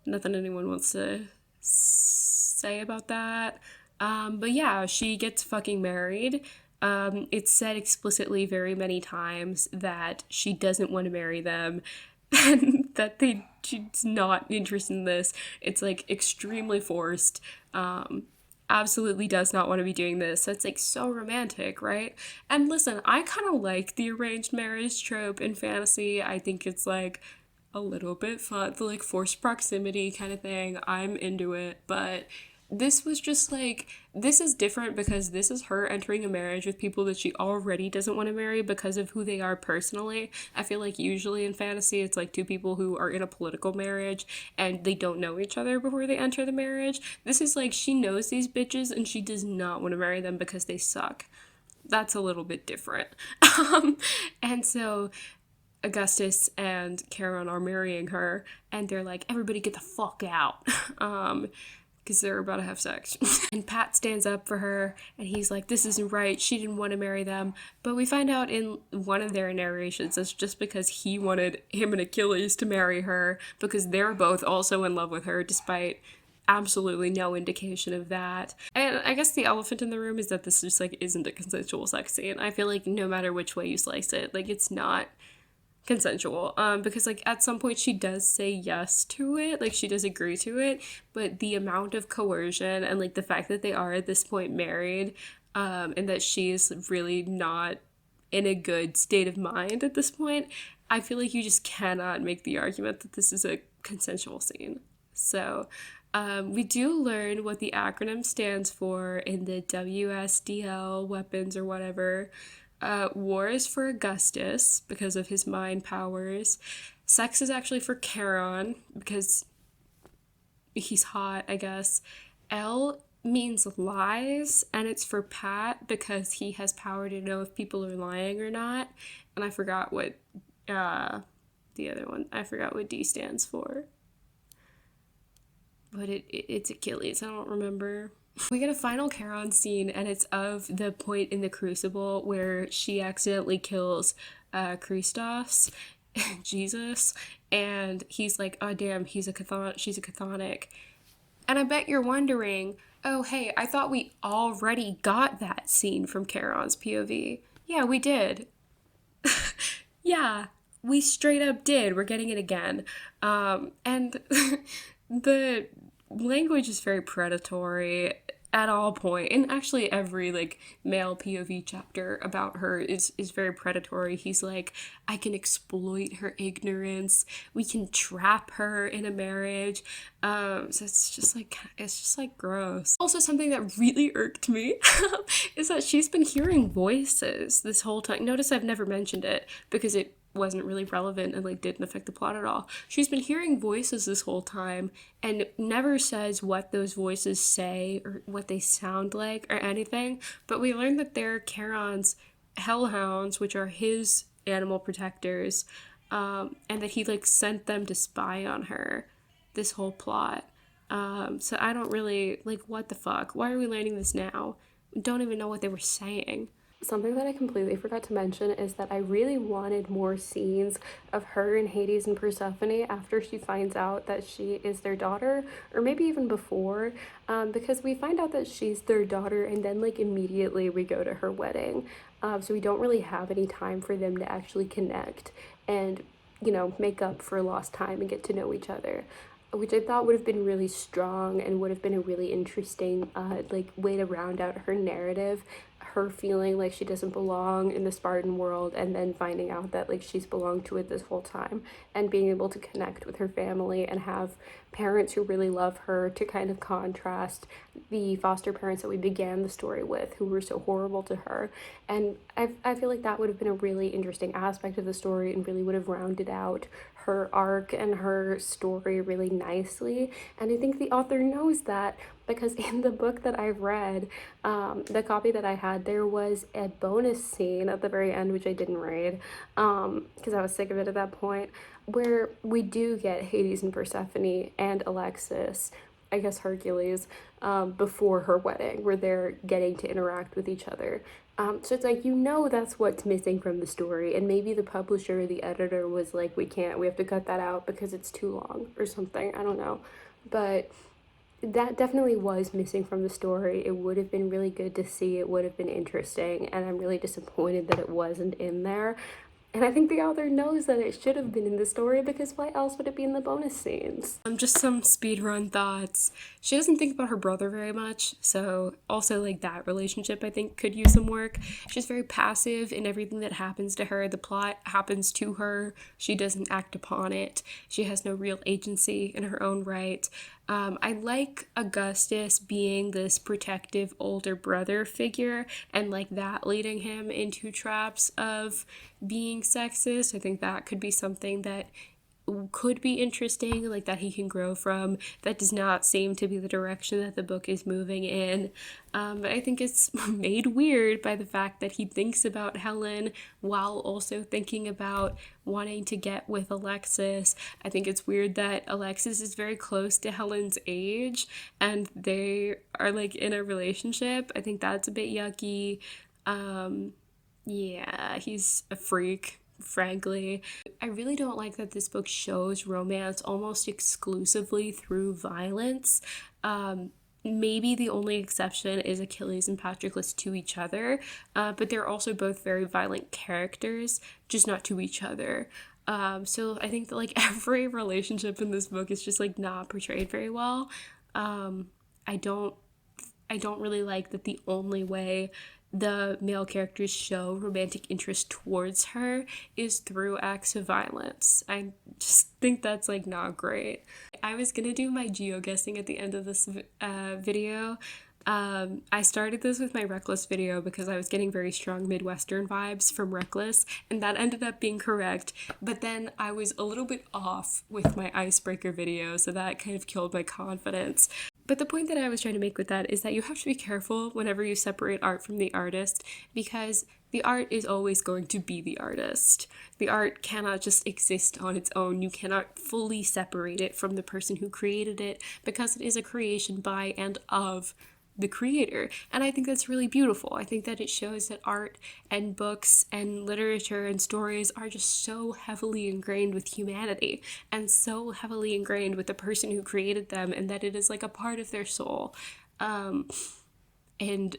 nothing anyone wants to say about that. But yeah, she gets fucking married. It's said explicitly very many times that she doesn't want to marry them and that she's not interested in this. It's like extremely forced. Absolutely does not want to be doing this. So it's like so romantic, right? And listen, I kind of like the arranged marriage trope in fantasy. I think it's like a little bit fun, the like forced proximity kind of thing. I'm into it, but this was just like, this is different because this is her entering a marriage with people that she already doesn't want to marry because of who they are personally. I feel like usually in fantasy it's like two people who are in a political marriage and they don't know each other before they enter the marriage. This is like, she knows these bitches and she does not want to marry them because they suck. That's a little bit different. And so Augustus and Charon are marrying her and they're like, everybody get the fuck out. Because they're about to have sex. And Pat stands up for her, and he's like, this isn't right, she didn't want to marry them. But we find out in one of their narrations, it's just because he wanted him and Achilles to marry her, because they're both also in love with her, despite absolutely no indication of that. And I guess the elephant in the room is that this just, like, isn't a consensual sex scene. I feel like no matter which way you slice it, like, it's not consensual, because like at some point she does say yes to it, like she does agree to it, but the amount of coercion and like the fact that they are at this point married, and that she's really not in a good state of mind at this point, I feel like you just cannot make the argument that this is a consensual scene. So we do learn what the acronym stands for in the WSDL weapons or whatever. War is for Augustus because of his mind powers. Sex is actually for Charon because he's hot, I guess. L means lies, and it's for Pat because he has power to know if people are lying or not. And I forgot what the other one. I forgot what D stands for. But it's Achilles. I don't remember. We get a final Charon scene, and it's of the point in the Crucible where she accidentally kills Christos, Jesus, and he's like, oh damn, she's a chthonic. And I bet you're wondering, oh hey, I thought we already got that scene from Charon's POV. Yeah, we did. Yeah, we straight up did. We're getting it again. And the language is very predatory at all point, and actually every like male POV chapter about her is very predatory. He's like, I can exploit her ignorance, we can trap her in a marriage. So it's just like gross. Also, something that really irked me is that she's been hearing voices this whole time. Notice I've never mentioned it because it wasn't really relevant and like didn't affect the plot at all. She's been hearing voices this whole time and never says what those voices say or what they sound like or anything, but we learned that they're Charon's hellhounds, which are his animal protectors, and that he like sent them to spy on her this whole plot. So I don't really like, what the fuck, why are we learning this now? We don't even know what they were saying. Something that I completely forgot to mention is that I really wanted more scenes of her and Hades and Persephone after she finds out that she is their daughter, or maybe even before, because we find out that she's their daughter and then like immediately we go to her wedding. So we don't really have any time for them to actually connect and, you know, make up for lost time and get to know each other, which I thought would have been really strong and would have been a really interesting like way to round out her narrative. Her feeling like she doesn't belong in the Spartan world and then finding out that like she's belonged to it this whole time, and being able to connect with her family and have parents who really love her, to kind of contrast the foster parents that we began the story with who were so horrible to her. And I feel like that would have been a really interesting aspect of the story and really would have rounded out her arc and her story really nicely. And I think the author knows that, because in the book that I've read, the copy that I had, there was a bonus scene at the very end, which I didn't read because I was sick of it at that point, where we do get Hades and Persephone and Alexis, I guess Hercules, before her wedding, where they're getting to interact with each other. So it's like, you know, that's what's missing from the story, and maybe the publisher or the editor was like, we have to cut that out because it's too long or something, I don't know. But that definitely was missing from the story. It would have been really good to see, it would have been interesting, and I'm really disappointed that it wasn't in there. And I think the author knows that it should have been in the story, because why else would it be in the bonus scenes? Just some speedrun thoughts. She doesn't think about her brother very much, so also like that relationship I think could use some work. She's very passive in everything that happens to her. The plot happens to her. She doesn't act upon it. She has no real agency in her own right. I like Augustus being this protective older brother figure, and like that leading him into traps of being sexist. I think that could be something that could be interesting, like that he can grow from. That does not seem to be the direction that the book is moving in. But I think it's made weird by the fact that he thinks about Helen while also thinking about wanting to get with Alexis. I think it's weird that Alexis is very close to Helen's age and they are like in a relationship. I think that's a bit yucky. Yeah, he's a freak, frankly. I really don't like that this book shows romance almost exclusively through violence. Maybe the only exception is Achilles and Patroclus to each other, but they're also both very violent characters, just not to each other. So I think that like every relationship in this book is just like not portrayed very well. I don't really like that the only way the male characters show romantic interest towards her is through acts of violence. I just think that's like not great. I was gonna do my geoguessing at the end of this video. I started this with my Reckless video because I was getting very strong Midwestern vibes from Reckless, and that ended up being correct, but then I was a little bit off with my icebreaker video, so that kind of killed my confidence. But the point that I was trying to make with that is that you have to be careful whenever you separate art from the artist, because the art is always going to be the artist. The art cannot just exist on its own. You cannot fully separate it from the person who created it, because it is a creation by and of the creator. And I think that's really beautiful. I think that it shows that art and books and literature and stories are just so heavily ingrained with humanity and so heavily ingrained with the person who created them, and that it is like a part of their soul. And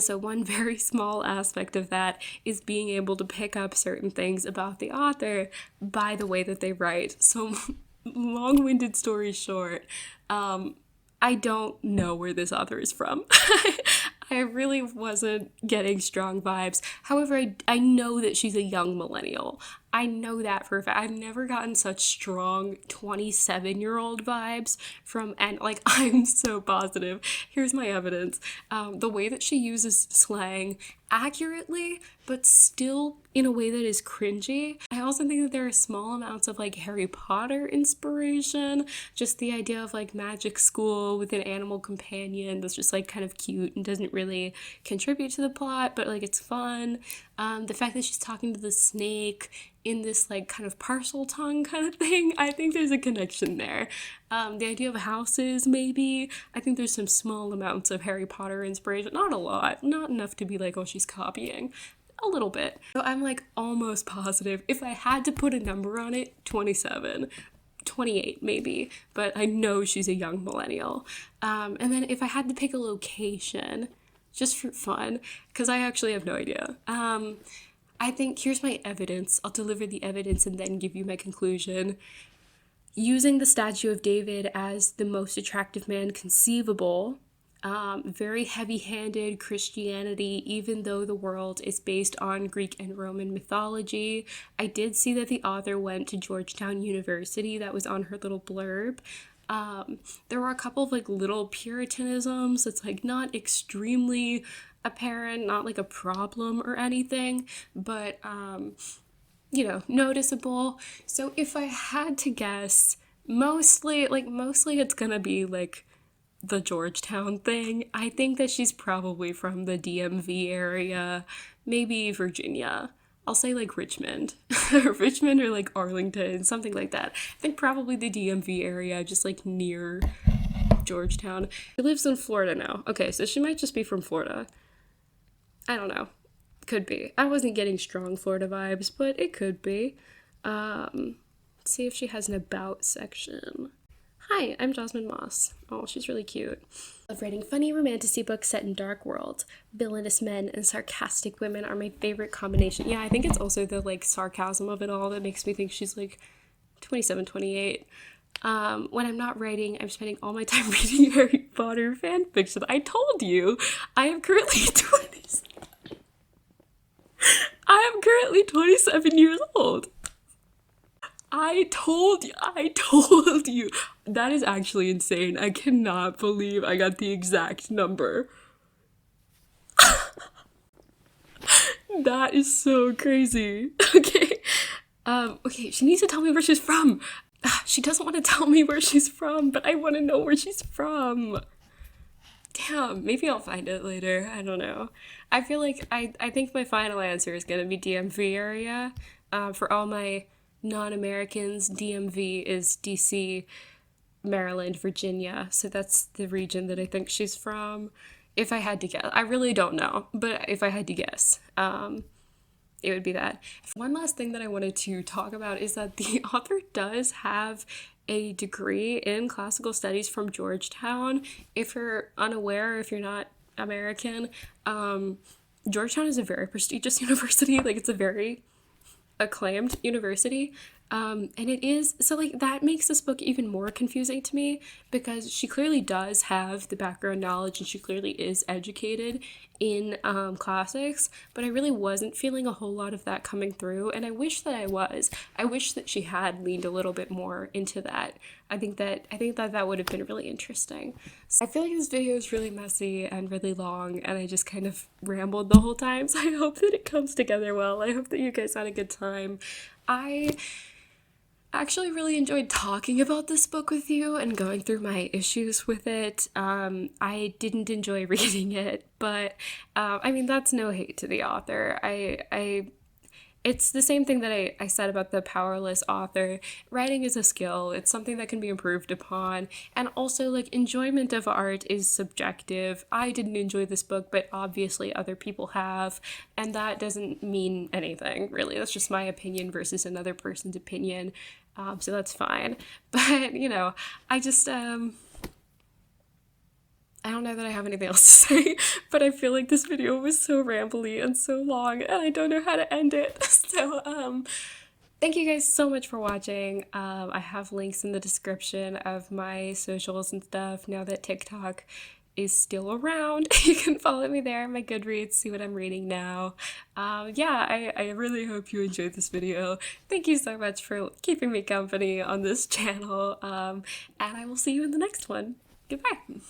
so one very small aspect of that is being able to pick up certain things about the author by the way that they write. So long-winded story short, I don't know where this author is from. I really wasn't getting strong vibes. However, I know that she's a young millennial. I know that for a fact. I've never gotten such strong 27-year-old vibes from, and like, I'm so positive. Here's my evidence. The way that she uses slang accurately, but still in a way that is cringy. I also think that there are small amounts of like Harry Potter inspiration. Just the idea of like magic school with an animal companion that's just like kind of cute and doesn't really contribute to the plot, but like it's fun. The fact that she's talking to the snake in this like kind of parcel tongue kind of thing, I think there's a connection there. The idea of houses, maybe. I think there's some small amounts of Harry Potter inspiration. Not a lot. Not enough to be like, oh, she's copying. A little bit. So I'm like almost positive. If I had to put a number on it, 27. 28 maybe, but I know she's a young millennial. And then if I had to pick a location, just for fun, because I actually have no idea. I think here's my evidence. I'll deliver the evidence and then give you my conclusion. Using the statue of David as the most attractive man conceivable, very heavy-handed Christianity, even though the world is based on Greek and Roman mythology. I did see that the author went to Georgetown University. That was on her little blurb. There were a couple of like little puritanisms that's like not extremely apparent, not like a problem or anything, but noticeable. So if I had to guess, mostly it's gonna be like the Georgetown thing. I think that she's probably from the DMV area, maybe Virginia. I'll say like Richmond. Richmond or like Arlington, something like that. I think probably the DMV area, just like near Georgetown. She lives in Florida now. Okay, so she might just be from Florida. I don't know. Could be. I wasn't getting strong Florida vibes, but it could be. Let's see if she has an about section. Hi, I'm Jasmine Moss. Oh, she's really cute. I love writing funny romantasy books set in dark worlds. Villainous men and sarcastic women are my favorite combination. Yeah, I think it's also the like sarcasm of it all that makes me think she's like 27, 28. When I'm not writing, I'm spending all my time reading Harry Potter fanfiction. I told you, I am currently 27 years old. I told you. That is actually insane. I cannot believe I got the exact number. That is so crazy. Okay. Okay, she needs to tell me where she's from. She doesn't want to tell me where she's from, but I want to know where she's from. Damn, maybe I'll find it later. I don't know. I feel like I think my final answer is gonna be DMV area. For all my non-Americans, DMV is DC, Maryland, Virginia. So that's the region that I think she's from. If I had to guess, I really don't know, but if I had to guess, it would be that. One last thing that I wanted to talk about is that the author does have a degree in classical studies from Georgetown. If you're unaware, if you're not American, Georgetown is a very prestigious university. Like, it's a very acclaimed university. And it is, so like that makes this book even more confusing to me because she clearly does have the background knowledge and she clearly is educated in classics, but I really wasn't feeling a whole lot of that coming through, and I wish that I was. I wish that she had leaned a little bit more into that. I think that would have been really interesting. So I feel like this video is really messy and really long, and I just kind of rambled the whole time, so I hope that it comes together well. I hope that you guys had a good time. I actually really enjoyed talking about this book with you and going through my issues with it. I didn't enjoy reading it, but I mean, that's no hate to the author. It's the same thing that I said about the powerless author. Writing is a skill. It's something that can be improved upon. And also, like, enjoyment of art is subjective. I didn't enjoy this book, but obviously other people have. And that doesn't mean anything, really. That's just my opinion versus another person's opinion. So that's fine. But, you know, I just, I don't know that I have anything else to say, but I feel like this video was so rambly and so long, and I don't know how to end it. So, Thank you guys so much for watching. I have links in the description of my socials and stuff now that TikTok is still around. You can follow me there, my Goodreads, see what I'm reading now. Yeah, I really hope you enjoyed this video. Thank you so much for keeping me company on this channel, and I will see you in the next one. Goodbye.